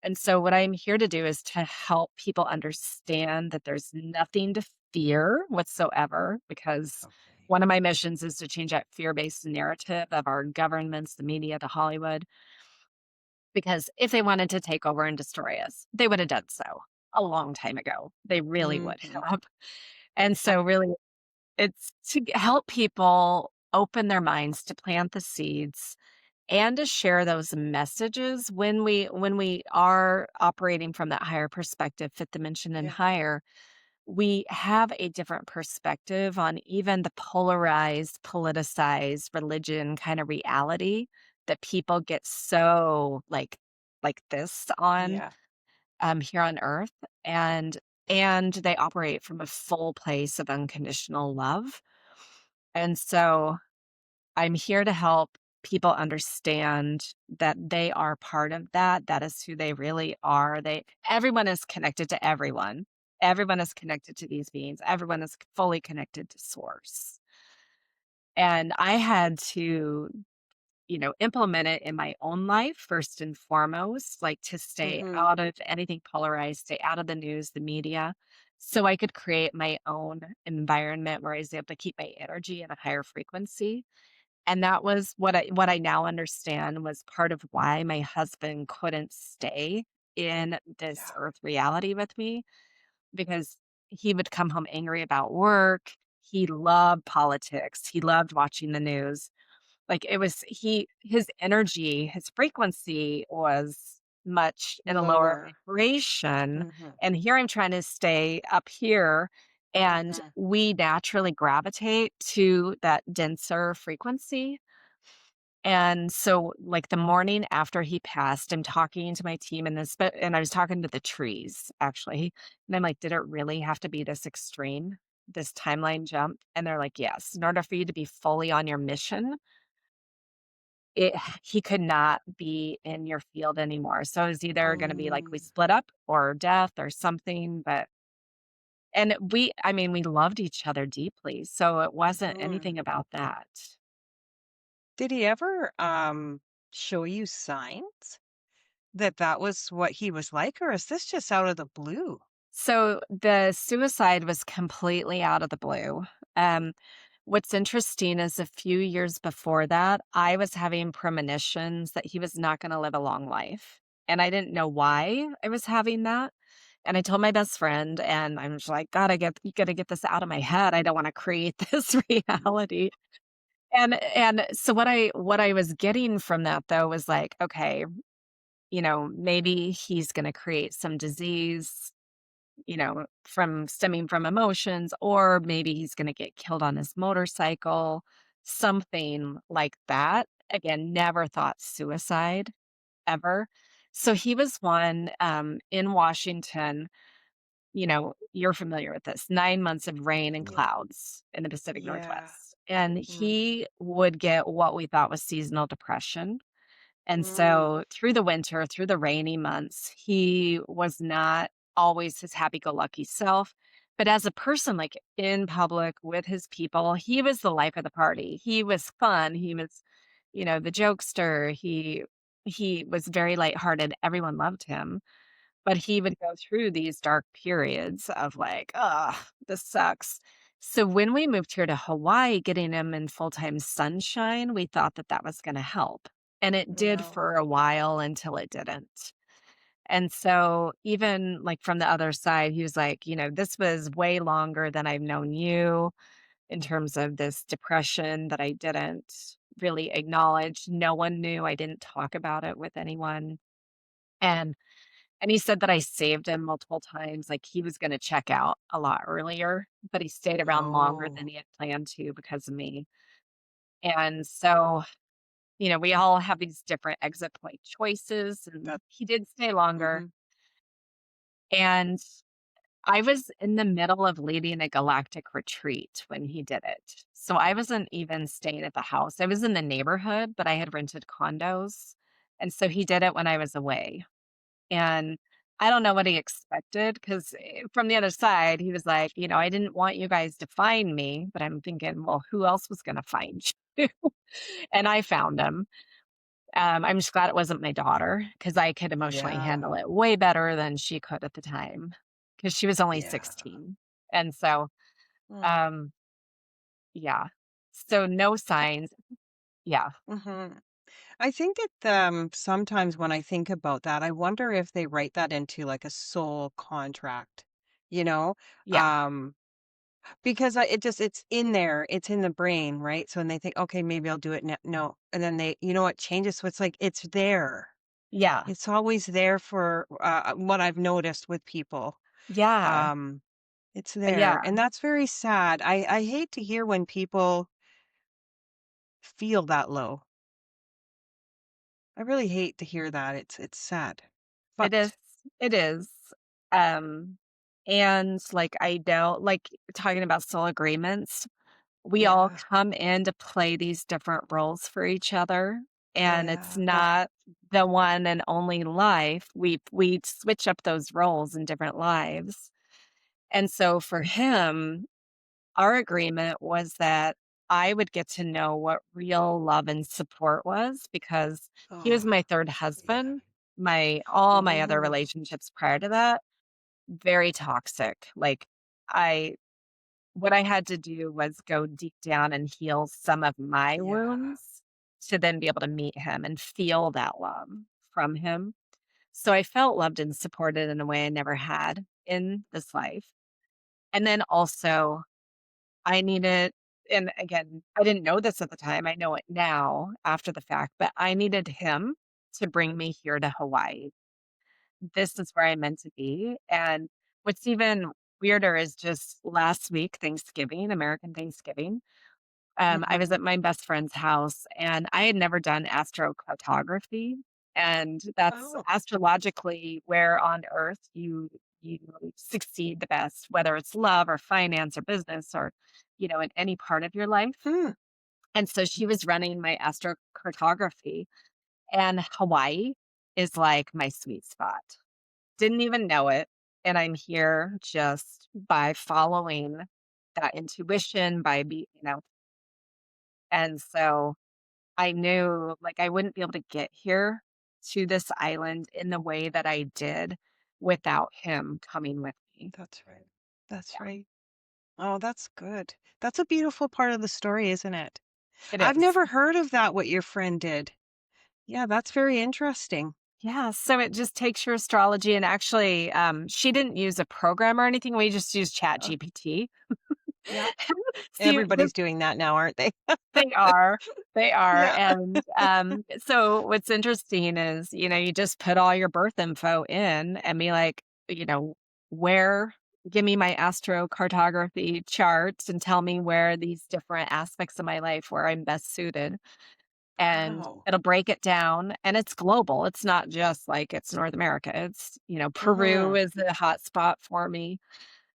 And so, what I'm here to do is to help people understand that there's nothing to fear whatsoever, because Okay. one of my missions is to change that fear based narrative of our governments, the media, the Hollywood. Because if they wanted to take over and destroy us, they would have done so a long time ago. They really would Hmm. have. And so, really, it's to help people open their minds to plant the seeds and to share those messages when we are operating from that higher perspective, fifth dimension and Yeah. higher. We have a different perspective on even the polarized, politicized religion kind of reality that people get so like this on Yeah. here on earth. And they operate from a full place of unconditional love. And so I'm here to help people understand that they are part of that. That is who they really are. Everyone is connected to everyone. Everyone is connected to these beings. Everyone is fully connected to source. And I had to, implement it in my own life first and foremost, like to stay Hmm. out of anything polarized, stay out of the news, the media, so I could create my own environment where I was able to keep my energy at a higher frequency. And that was what I now understand was part of why my husband couldn't stay in this Yeah. earth reality with me, because he would come home angry about work. He loved politics. He loved watching the news. Like, it was his energy, his frequency was much in a lower Lower. vibration, Hmm. and here I'm trying to stay up here, and Hmm. we naturally gravitate to that denser frequency. And so, like, the morning after he passed, I'm talking to my team and I was talking to the trees, actually, and I'm like, "Did it really have to be this extreme, this timeline jump?" And they're like, "Yes. In order for you to be fully on your mission, it he could not be in your field anymore." So, it was either gonna be like we Mm. split up or death or something, but and I mean, we loved each other deeply, so it wasn't Hmm. anything about that. Did he ever show you signs? that that was what he was like, or is this just out of the blue? So the suicide was completely out of the blue. Um, what's interesting is a few years before that, I was having premonitions that he was not going to live a long life. And I didn't know why I was having that. And I told my best friend, and I'm just like, God, you gotta get this out of my head. I don't want to create this reality. And so what I was getting from that though was like, okay, maybe he's gonna create some disease, from stemming from emotions, or maybe he's gonna get killed on his motorcycle, something like that. Again, never thought suicide ever. So he was one in Washington. You're familiar with this 9 months of rain and Yeah. clouds in the Pacific Yeah. Northwest. And Mm. he would get what we thought was seasonal depression. And Mm. so through the winter, through the rainy months, he was not always his happy go lucky self. But as a person, like in public with his people, he was the life of the party. He was fun. He was, the jokester. He was very lighthearted. Everyone loved him. But he would go through these dark periods of like, "Ugh, this sucks." So when we moved here to Hawaii, getting him in full-time sunshine, we thought that that was gonna help, and it did No. for a while until it didn't. And so even, like, from the other side, he was like, "This was way longer than I've known you in terms of this depression that I didn't really acknowledge. No one knew. I didn't talk about it with anyone." And and he said that I saved him multiple times, like, he was gonna check out a lot earlier, but he stayed around longer than Oh, he had planned to because of me. And so, we all have these different exit point choices, and that he did stay longer, mhm. and I was in the middle of leading a galactic retreat when he did it. So I wasn't even staying at the house. I was in the neighborhood, but I had rented condos, and so he did it when I was away. And I don't know what he expected because from the other side, he was like, "I didn't want you guys to find me." But I'm thinking, well, who else was going to find you? And I found him. I'm just glad it wasn't my daughter because I could emotionally Yeah. handle it way better than she could at the time because she was only Yeah. 16. And so, Mm. um, yeah. So no signs. Yeah. Mhm. I think it, sometimes when I think about that, I wonder if they write that into, like, a soul contract, you know? Yeah. Um, because it's in there, it's in the brain, right? So when they think, "Okay, maybe I'll do it no." And then it changes, so it's like, it's there. Yeah. It's always there for, what I've noticed with people. Yeah. Um, it's Yeah. there, and that's very sad. I hate to hear when people feel that low. I really hate to hear that. It's sad. It is. But It is. Um, and like I know, like talking about soul agreements, we all yeah, come in to play these different roles for each other. And it's yeah, that not the one and only life. We switch up those roles in different lives. And so for him, our agreement was that I would get to know what real love and support was because he was oh, my third yeah. husband. All my other Oh, relationships prior to that, very toxic. Like I what I had to do was go deep down and heal some of my yeah. wounds to then be able to meet him and feel that love from him. So I felt loved and supported in a way I never had in this life. And then also I needed, and again, I didn't know this at the time, I know it now after the fact, but I needed him to bring me here to Hawaii. This is where I'm meant to be, and what's even weirder is just last week, Thanksgiving, American Thanksgiving, I was Mhm. at my best friend's house, and I had never done astrocartography, and that's Oh, astrologically where on Earth you succeed the best, whether it's love or finance or business or, in any part of your life. hmm. And so she was running my astrocartography, and Hawaii is like my sweet spot. Didn't even know it, and I'm here just by following that intuition, by and so I knew, like, I wouldn't be able to get here to this island in the way that I did without him coming with me. That's right. That's right. Oh, that's good. That's a beautiful part of the story, isn't it? It I've is. never heard of that, what your friend did. Yeah, that's very interesting. Yeah, so it just takes your astrology and actually, she didn't use a program or anything, we just used Uh, ChatGPT. yeah. See, Everybody's doing that now, aren't they? they are. They are, Yeah. and, so what's interesting is, you just put all your birth info in and be like, where give me my astrocartography charts and tell me where these different aspects of my life where I'm best suited, and Wow. it'll break it down, and it's global. It's not just like it's North America. It's, Peru Mhm. is the hot spot for me.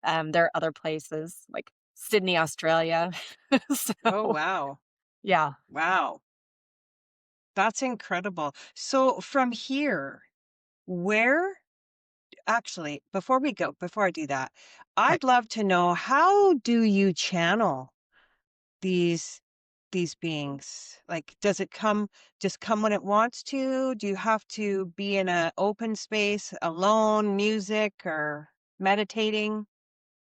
There are other places like Sydney, Australia. Oh, So, wow. yeah, Wow. That's incredible. So from here, where actually, before I do that, okay. I'd love to know, how do you channel these these beings? Like, does it come when it wants to? Do you have to be in a open space, alone, music, or meditating?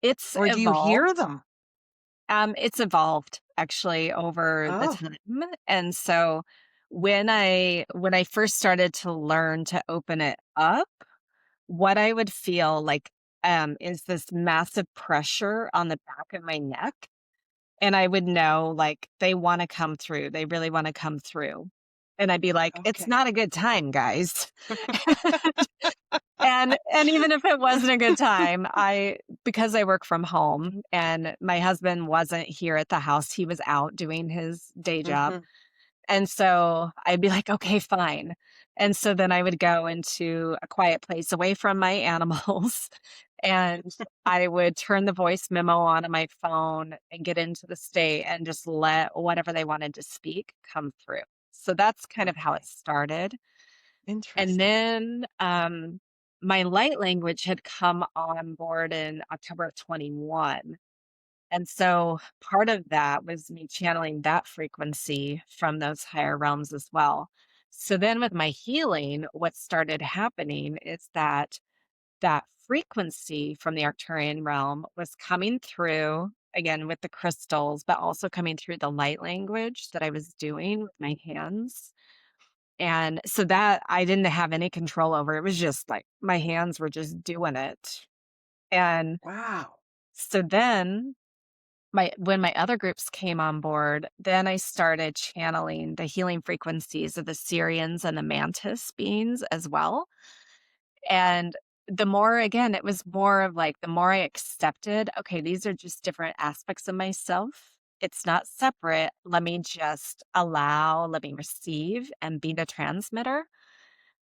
It's Or do you hear evolved. them? It's evolved actually over the Oh, time, and so when I first started to learn to open it up, what I would feel like, is this massive pressure on the back of my neck, and I would know, like, they wanna come through, they really wanna come through, and I'd be like, "It's okay. not a good time, guys." And even if it wasn't a good time, because I work from home and my husband wasn't here at the house, he was out doing his day job, Mhm. and so I'd be like, "Okay, fine." And so then I would go into a quiet place away from my animals, and I would turn the voice memo on my phone and get into the state and just let whatever they wanted to speak come through. So that's kind of how it Okay. started. And Interesting. then, my light language had come on board in October of 21. And so part of that was me channeling that frequency from those higher realms as well. So then with my healing, what started happening is that that frequency from the Arcturian realm was coming through again with the crystals, but also coming through the light language that I was doing with my hands. And so that I didn't have any control over. It was just like my hands were just doing it. And Wow. so then when my other groups came on board, then I started channeling the healing frequencies of the Syrians and the mantis beings as well. And the more, again, it was more of like the more I accepted, okay, these are just different aspects of myself. It's not separate. Let me just allow, let me receive and be the transmitter.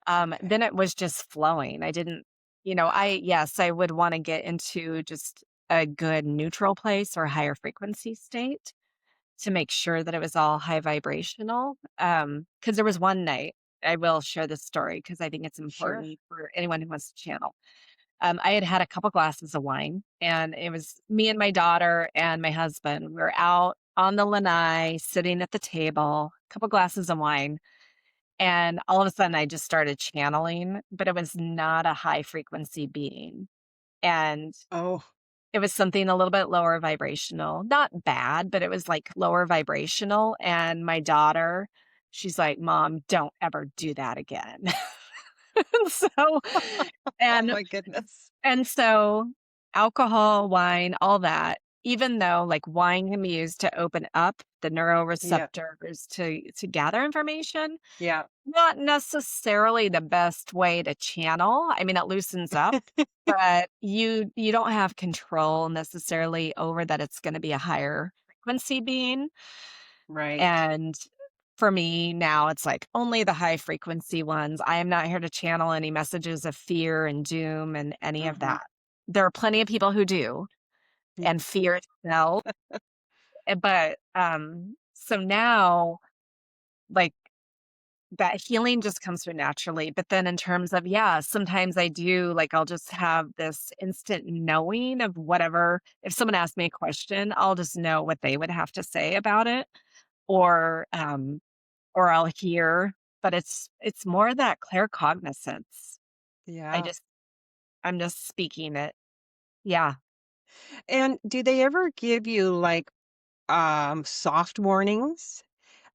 Okay. Then it was just flowing. I didn't, yes, I would want to get into just a good neutral place or higher frequency state to make sure that it was all high vibrational. Because there was one night, I will share this story because I think it's Sure. important for anyone who wants to channel. I had had a couple glasses of wine, and it was me and my daughter and my husband. We were out on the lanai, sitting at the table, a couple glasses of wine, and all of a sudden, I just started channeling, but it was not a high frequency being. And Oh, it was something a little bit lower vibrational, not bad, but it was like lower vibrational. And my daughter, she's like, "Mom, don't ever do that again." so, oh and my goodness. and so alcohol, wine, all that, even though like wine can be used to open up the Yeah. neuroreceptors to gather information, Yeah. not necessarily the best way to channel. I mean, it loosens up, but you don't have control necessarily over that it's gonna be a higher frequency being, Right. and for me now, it's like only the high frequency ones. I am not here to channel any messages of fear and doom and any of Mhm. that. There are plenty of people who do, Yeah. and fear itself, but, so now, like, that healing just comes through naturally, but then in terms of, yeah, sometimes I do, like, I'll just have this instant knowing of whatever if someone asks me a question, I'll just know what they would have to say about it, or, or I'll hear. but it's more that claircognizance. I Yeah. just I'm just speaking it. Yeah. And do they ever give you like soft warnings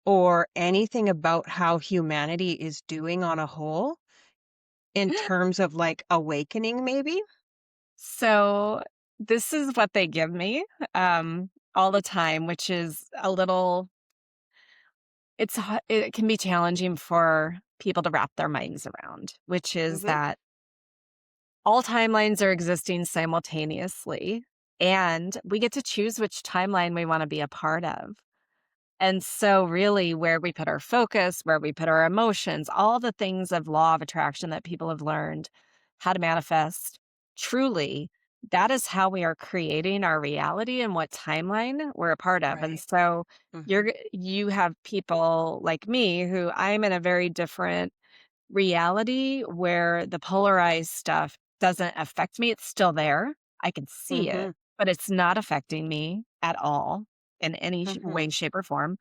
or anything about how humanity is doing on a whole in terms of like awakening maybe? So, this is what they give me, all the time, which is a little it can be challenging for people to wrap their minds around, which is Mhm. that all timelines are existing simultaneously, and we get to choose which timeline we wanna be a part of. And so, really, where we put our focus, where we put our emotions, all the things of law of attraction that people have learned how to manifest, truly, that is how we are creating our reality and what timeline we're a part of. And Right. so, Mhm. you have people like me who I'm in a very different reality where the polarized stuff doesn't affect me. It's still there. I can see it, Mhm. but it's not affecting me at all in any Mhm. way, shape, or form.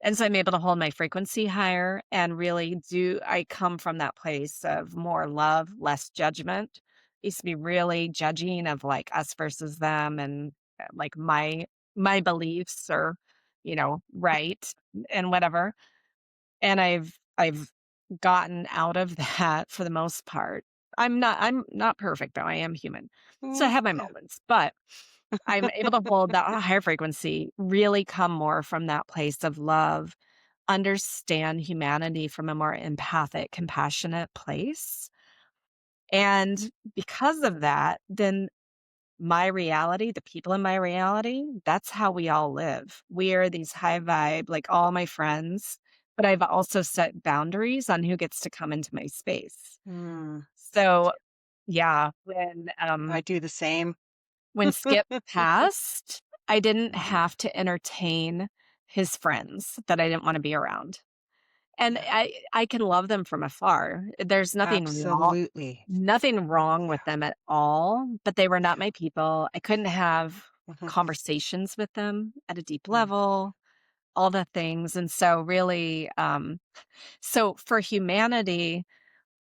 And so I'm able to hold my frequency higher and really I come from that place of more love, less judgment. Used to be really judging of like us versus them and like my beliefs are, right and whatever. And I've gotten out of that for the most part. I'm not perfect though. I am human. So I Mm, have my yeah. moments, but I'm able to hold that higher frequency, really come more from that place of love, understand humanity from a more empathic, compassionate place. And because of that, then my reality, the people in my reality, that's how we all live. We are these high vibe, like all my friends, but I've also set boundaries on who gets to come into my space. Mm. So, yeah, I do the same. when Skip passed, I didn't Mhm. have to entertain his friends that I didn't wanna be around, and Yeah. I can love them from afar. There's Absolutely. nothing wrong Yeah. with them at all, but they were not Yeah. my people. I couldn't have Mhm. conversations with them at a deep Mhm. level, all the things, and so really, so for humanity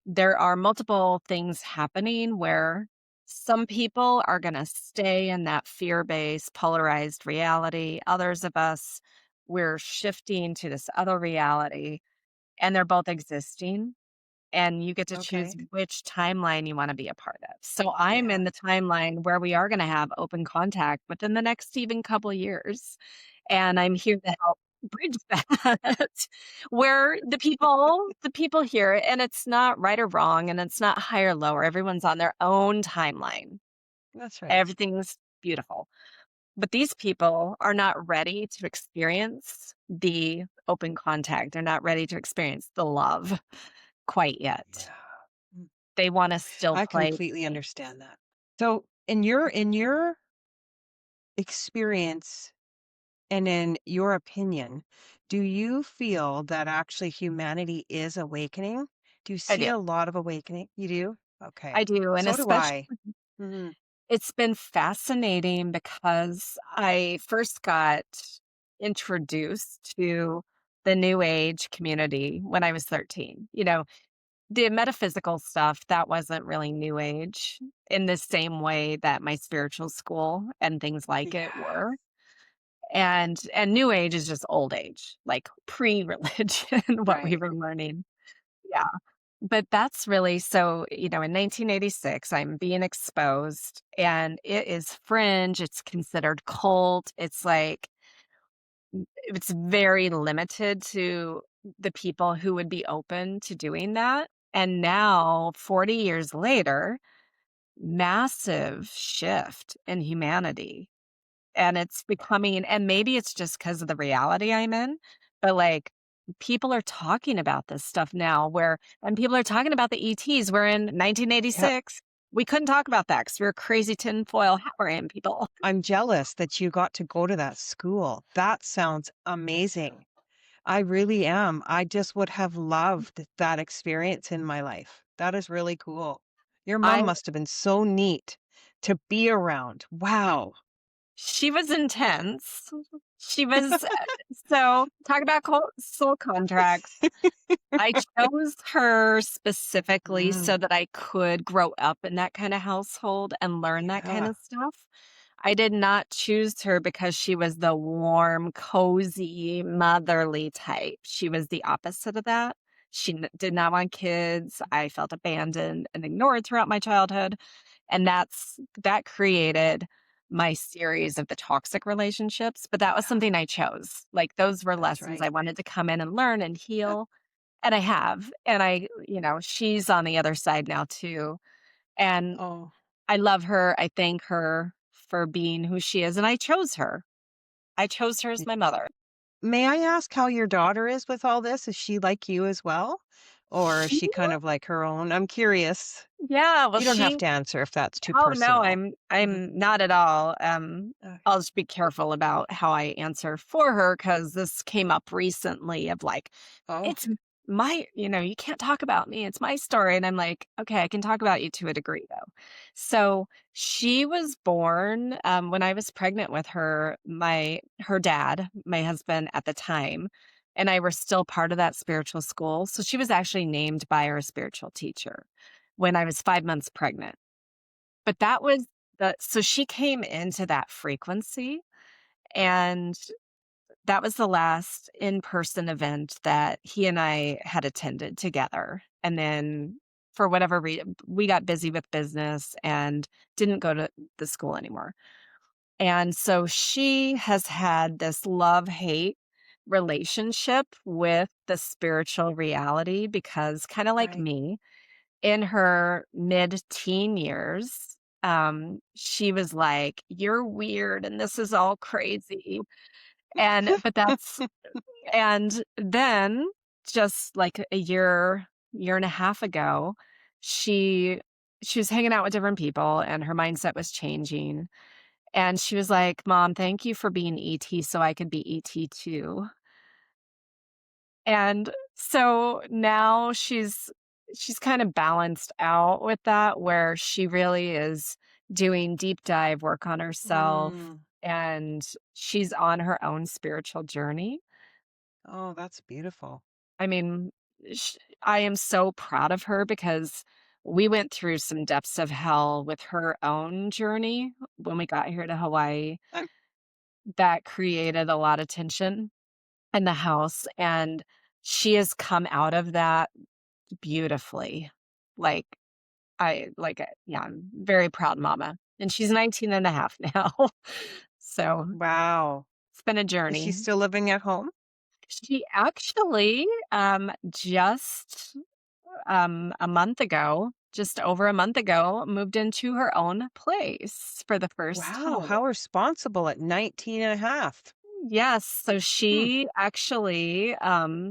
there are multiple things happening where some people are going to stay in that fear-based, polarized reality. Others of us, we're shifting to this other reality, and they're both existing. And you get to choose Okay. which timeline you want to be a part of. So I'm Yeah. in the timeline where we are going to have open contact within the next even couple years. And I'm here to help bridge that where the people hear it and it's not right or wrong and it's not high or lower. Everyone's on their own timeline. That's right. Everything's beautiful. But these people are not ready to experience the open contact. They're not ready to experience the love quite yet. Yeah. Mm. They want to still I play completely the game. understand that. So, in your experience and in your opinion, do you feel that actually humanity is awakening? Do you I see do. a lot of awakening? You do? I Okay. do. And So do especially I. Mhm. it's been fascinating because I first got introduced to the new age community when I was 13. The metaphysical stuff that wasn't really new age in the same way that my spiritual school and things like it Yeah. were. And new age is just old age, like pre-religion, what we Right. were learning. Yeah. But that's really so, in 1986, I'm being exposed and it is fringe. It's considered cult. It's very limited to the people who would be open to doing that. And now, 40 years later, massive shift in humanity. And it's becoming, and maybe it's just because of the reality I'm in, but like people are talking about this stuff now and people are talking about the ETs where in Yep. 1986, we couldn't talk about that because we were crazy tinfoil hat wearing people. I'm jealous that you got to go to that school. That sounds amazing. I really am. I just would have loved that experience in my life. That is really cool. Your mom I must have been so neat to be around. Wow. She was intense. She was so talk about soul contracts. I chose her specifically so Mm, that I could grow up in that kinda household and learn that kind yeah. of stuff. I did not choose her because she was the warm, cozy, motherly type. She was the opposite of that. She did not want kids. I felt abandoned and ignored throughout my childhood, and that created my series of the toxic relationships, but that was Yeah, something I chose. Like, those were that's lessons right. I wanted to come in and learn and Yeah. heal, and I have, and she's on the other side now too, and Oh, I love her, I thank her for being who she is, and I chose her. I chose her as y- my mother. may I ask how your daughter is with all this? Is she like you as well? Or is She she kind of like her own? I'm curious. Yeah, well, You don't have she to answer if that's too Oh, no, personal. Mhm. I'm not at all, Okay. I'll just be careful about how I answer for her because this came up recently of, like, Oh, "It's my you can't talk about me, it's my story," and I'm like, "Okay, I can talk about you to a degree, though." So, she was born, when I was pregnant with her, her dad, my husband at the time, and I were still part of that spiritual school, so she was actually named by our spiritual teacher when I was 5 months pregnant. But that was so she came into that frequency, and that was the last in-person event that he and I had attended together, and then for whatever reason, we got busy with business and didn't go to the school anymore, and so she has had this love-hate relationship with the spiritual reality because kinda like right. me, in her mid-teen years, she was like, "You're weird and this is all crazy." And but that's and then just like a year and a half ago, she she was hanging out with different people and her mindset was changing. And she was like, "Mom, thank you for being ET so I could be ET too." And so now she's kind of balanced out with that where she really is doing deep dive work on herself Mm. and she's on her own spiritual journey. Oh, that's beautiful. I mean, I am so proud of her because we went through some depths of hell with her own journey when we got here to Hawaii I'm that created a lot of tension in the house and she has come out of that beautifully. Like, yeah, I'm very proud mama, and she's 19 and a half now. So, wow. it's been a Is she journey. still living at home? She actually, just, a month ago, just over a month ago, moved into her own place for the first Wow, time. how responsible at 19 and a half. Yes, so Hmm. she actually,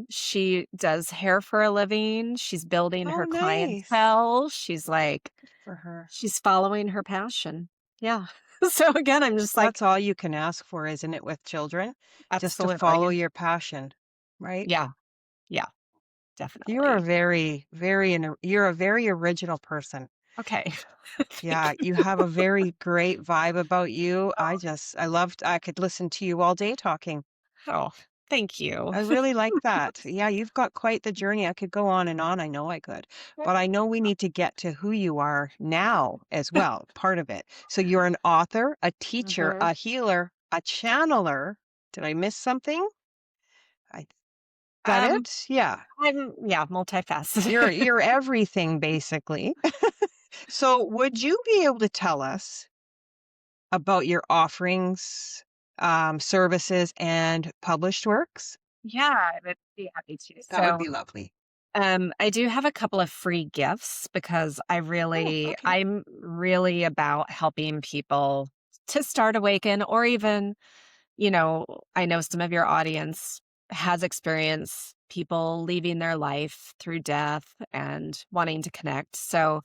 she does hair for a living, she's building Oh, her nice. clientele, she's like Good for her. she's following her passion. Yeah. So again, I'm just like That's all you can ask for, isn't it, with children? Just to follow absolutely. your passion, right? Yeah, yeah, You're a definitely. very, very, you're a very original person. Okay. Thank Yeah, you. you have a very great vibe about you. I loved, I could listen to you all day talking. Oh, thank you. I really like that. Yeah, you've got quite the journey. I could go on and on. I know I could. But I know we need to get to who you are now as well, part of it. So you're an author, a teacher, Mhm. a healer, a channeler. Did I miss something? I that Um, it? Yeah. I'm yeah, You're multifaceted. you're everything basically. So would you be able to tell us about your offerings, services, and published works? Yeah, I would be happy to. That would So, be lovely. I do have a couple of free gifts because Oh, okay. I'm really about helping people to start awaken or even I know some of your audience has experienced people leaving their life through death and wanting to connect. So,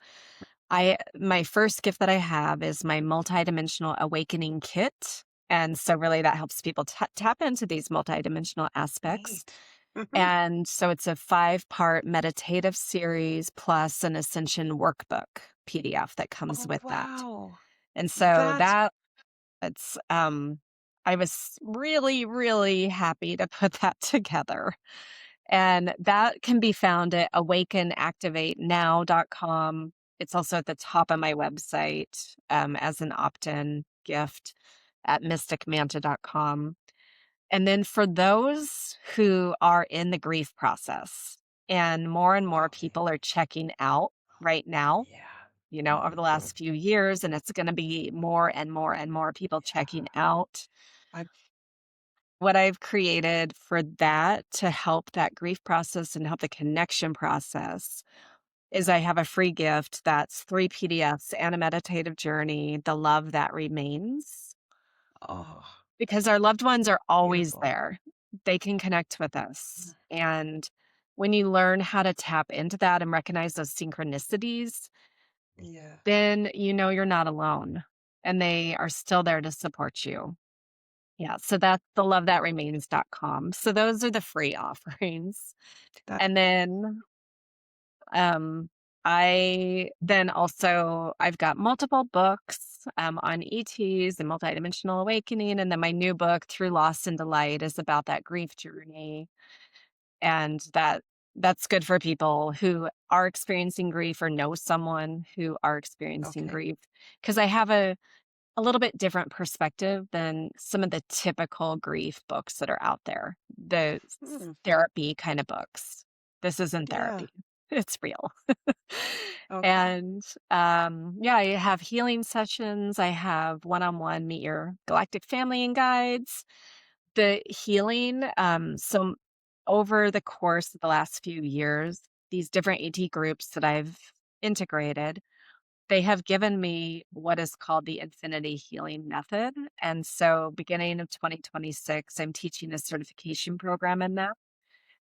my first gift that I have is my multidimensional awakening kit. And so really that helps people tap into these multidimensional aspects. Neat. Mhm. And so it's a 5-part meditative series plus an ascension workbook PDF that comes Oh, with that. wow. And so That's It's, I was really, really happy to put that together. And that can be found at awakenactivatenow.com. It's also at the top of my website as an opt in gift at mysticmanta.com. And then for those who are in the grief process, and more Okay. people are checking out right now, Yeah. over the last few years, and it's going to be more and more and more people checking Yeah. out. I What I've created for that to help that grief process and help the connection process is yeah. I have a free gift that's 3 PDFs and a meditative journey, The Love That Remains, Oh, because our loved ones are always beautiful. there. They can connect with us. And when you learn how to tap into that and recognize those synchronicities, Yeah. then you know you're not alone and they are still there to support you. Yeah, so that's thelovethatremains.com. So those are the free offerings. That And then I've got multiple books on ETs and multidimensional awakening, and then my new book Through Loss and Delight is about that grief journey, and that's good for people who are experiencing grief or know someone who are experiencing okay. grief, because I have a little bit different perspective than some of the typical grief books that are out there, the Hmm. therapy kind of books. This isn't Yeah. therapy. It's real. Okay. And yeah, I have healing sessions. I have one-on-one meet your galactic family and guides. The healing, over the course of the last few years, these different AT groups that I've integrated, they have given me what is called the Infinity Healing Method, and so beginning of 2026, I'm teaching a certification program in that,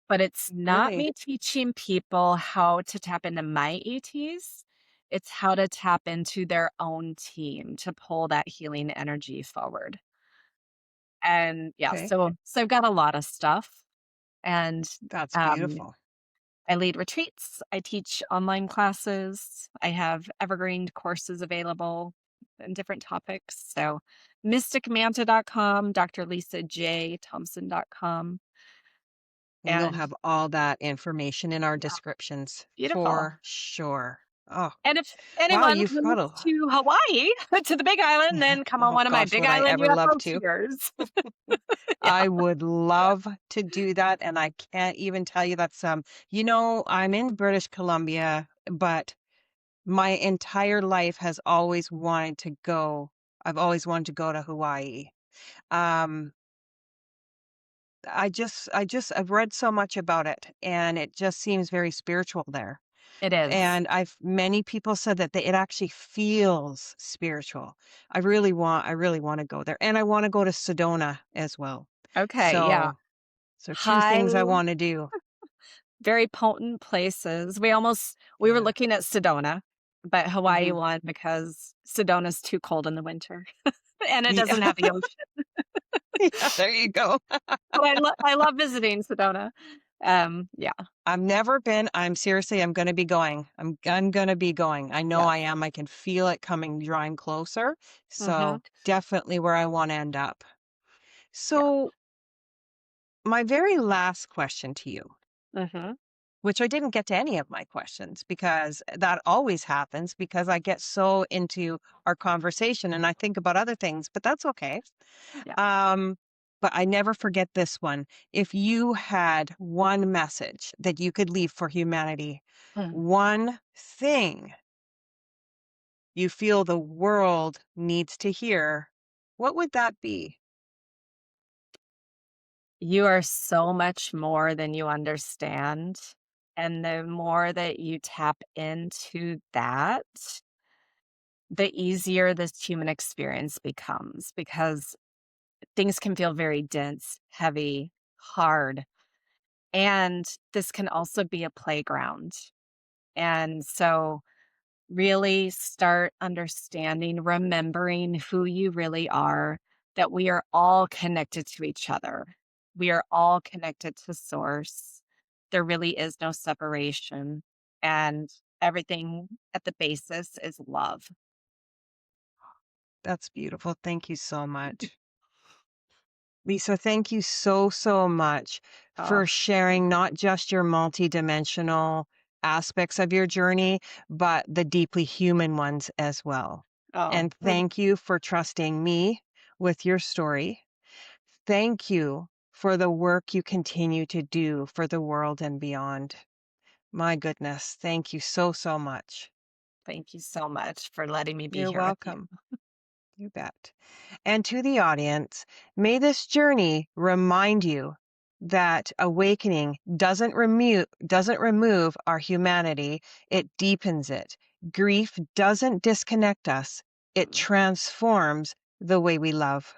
but it's not Really? me teaching people how to tap into my ETs, it's how to tap into their own team to pull that healing energy forward. And, yeah, Okay. so I've got a lot of stuff, and, That's um beautiful. I lead retreats, I teach online classes, I have evergreen courses available in different topics. So mysticmanta.com, Thompson.com, And we'll and have all that information in our yeah, descriptions beautiful. for sure. Oh, And if wow, anyone you've got moves a to Hawaii, to the Big Island, then come on oh one of my gosh, Big would I Island ever love UFO to? tours. Yeah, I would love to do that, and I can't even tell you that's, I'm in British Columbia, but my entire life has always wanted to go. I've always wanted to go to Hawaii. Um, I've read so much about it, and it just seems very spiritual there. it is. And I've many people said that it actually feels spiritual. I really wanna go there, and I wanna go to Sedona as well. Okay, yeah. So 2 High, things I wanna do. very potent places. We were Yeah. looking at Sedona, but Hawaii Mhm. won because Sedona's too cold in the winter, and it Yeah. doesn't have the ocean. Yeah, there you go. But I love visiting Sedona. Yeah, I've never been. I'm gonna be going. I'm gonna be going. I know I yes. am. I can feel it coming, drawing closer. Mhm, So, definitely where I wanna end up. yeah, So, my very last question to you, mhm, which I didn't get to any of my questions because that always happens because I get so into our conversation and I think about other things, but that's okay. yeah. Um, but I never forget this one. If you had one message that you could leave for humanity, Mm. one thing you feel the world needs to hear, what would that be? You are so much more than you understand, and the more that you tap into that, the easier this human experience becomes because things can feel very dense, heavy, hard, and this can also be a playground. And so, really start understanding, remembering who you really are, that we are all connected to each other. We are all connected to source. There really is no separation. And everything at the basis is love. That's beautiful. Thank you so much. Lisa, thank you so, so much Oh, for sharing not just your multidimensional aspects of your journey, but the deeply human ones as well. oh, And thank you for trusting me with your story. Thank you for the work you continue to do for the world and beyond. My goodness, thank you so, so much. thank you so much for letting me be You're here with you. welcome. You bet. And to the audience, may this journey remind you that awakening doesn't remove our humanity, it deepens it. Grief doesn't disconnect us, it Mm. transforms the way we love.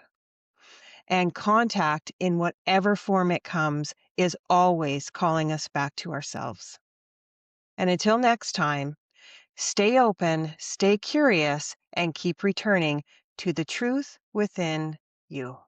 And contact, in whatever form it comes, is always calling us back to ourselves. And until next time, stay open, stay curious, and keep returning to the truth within you.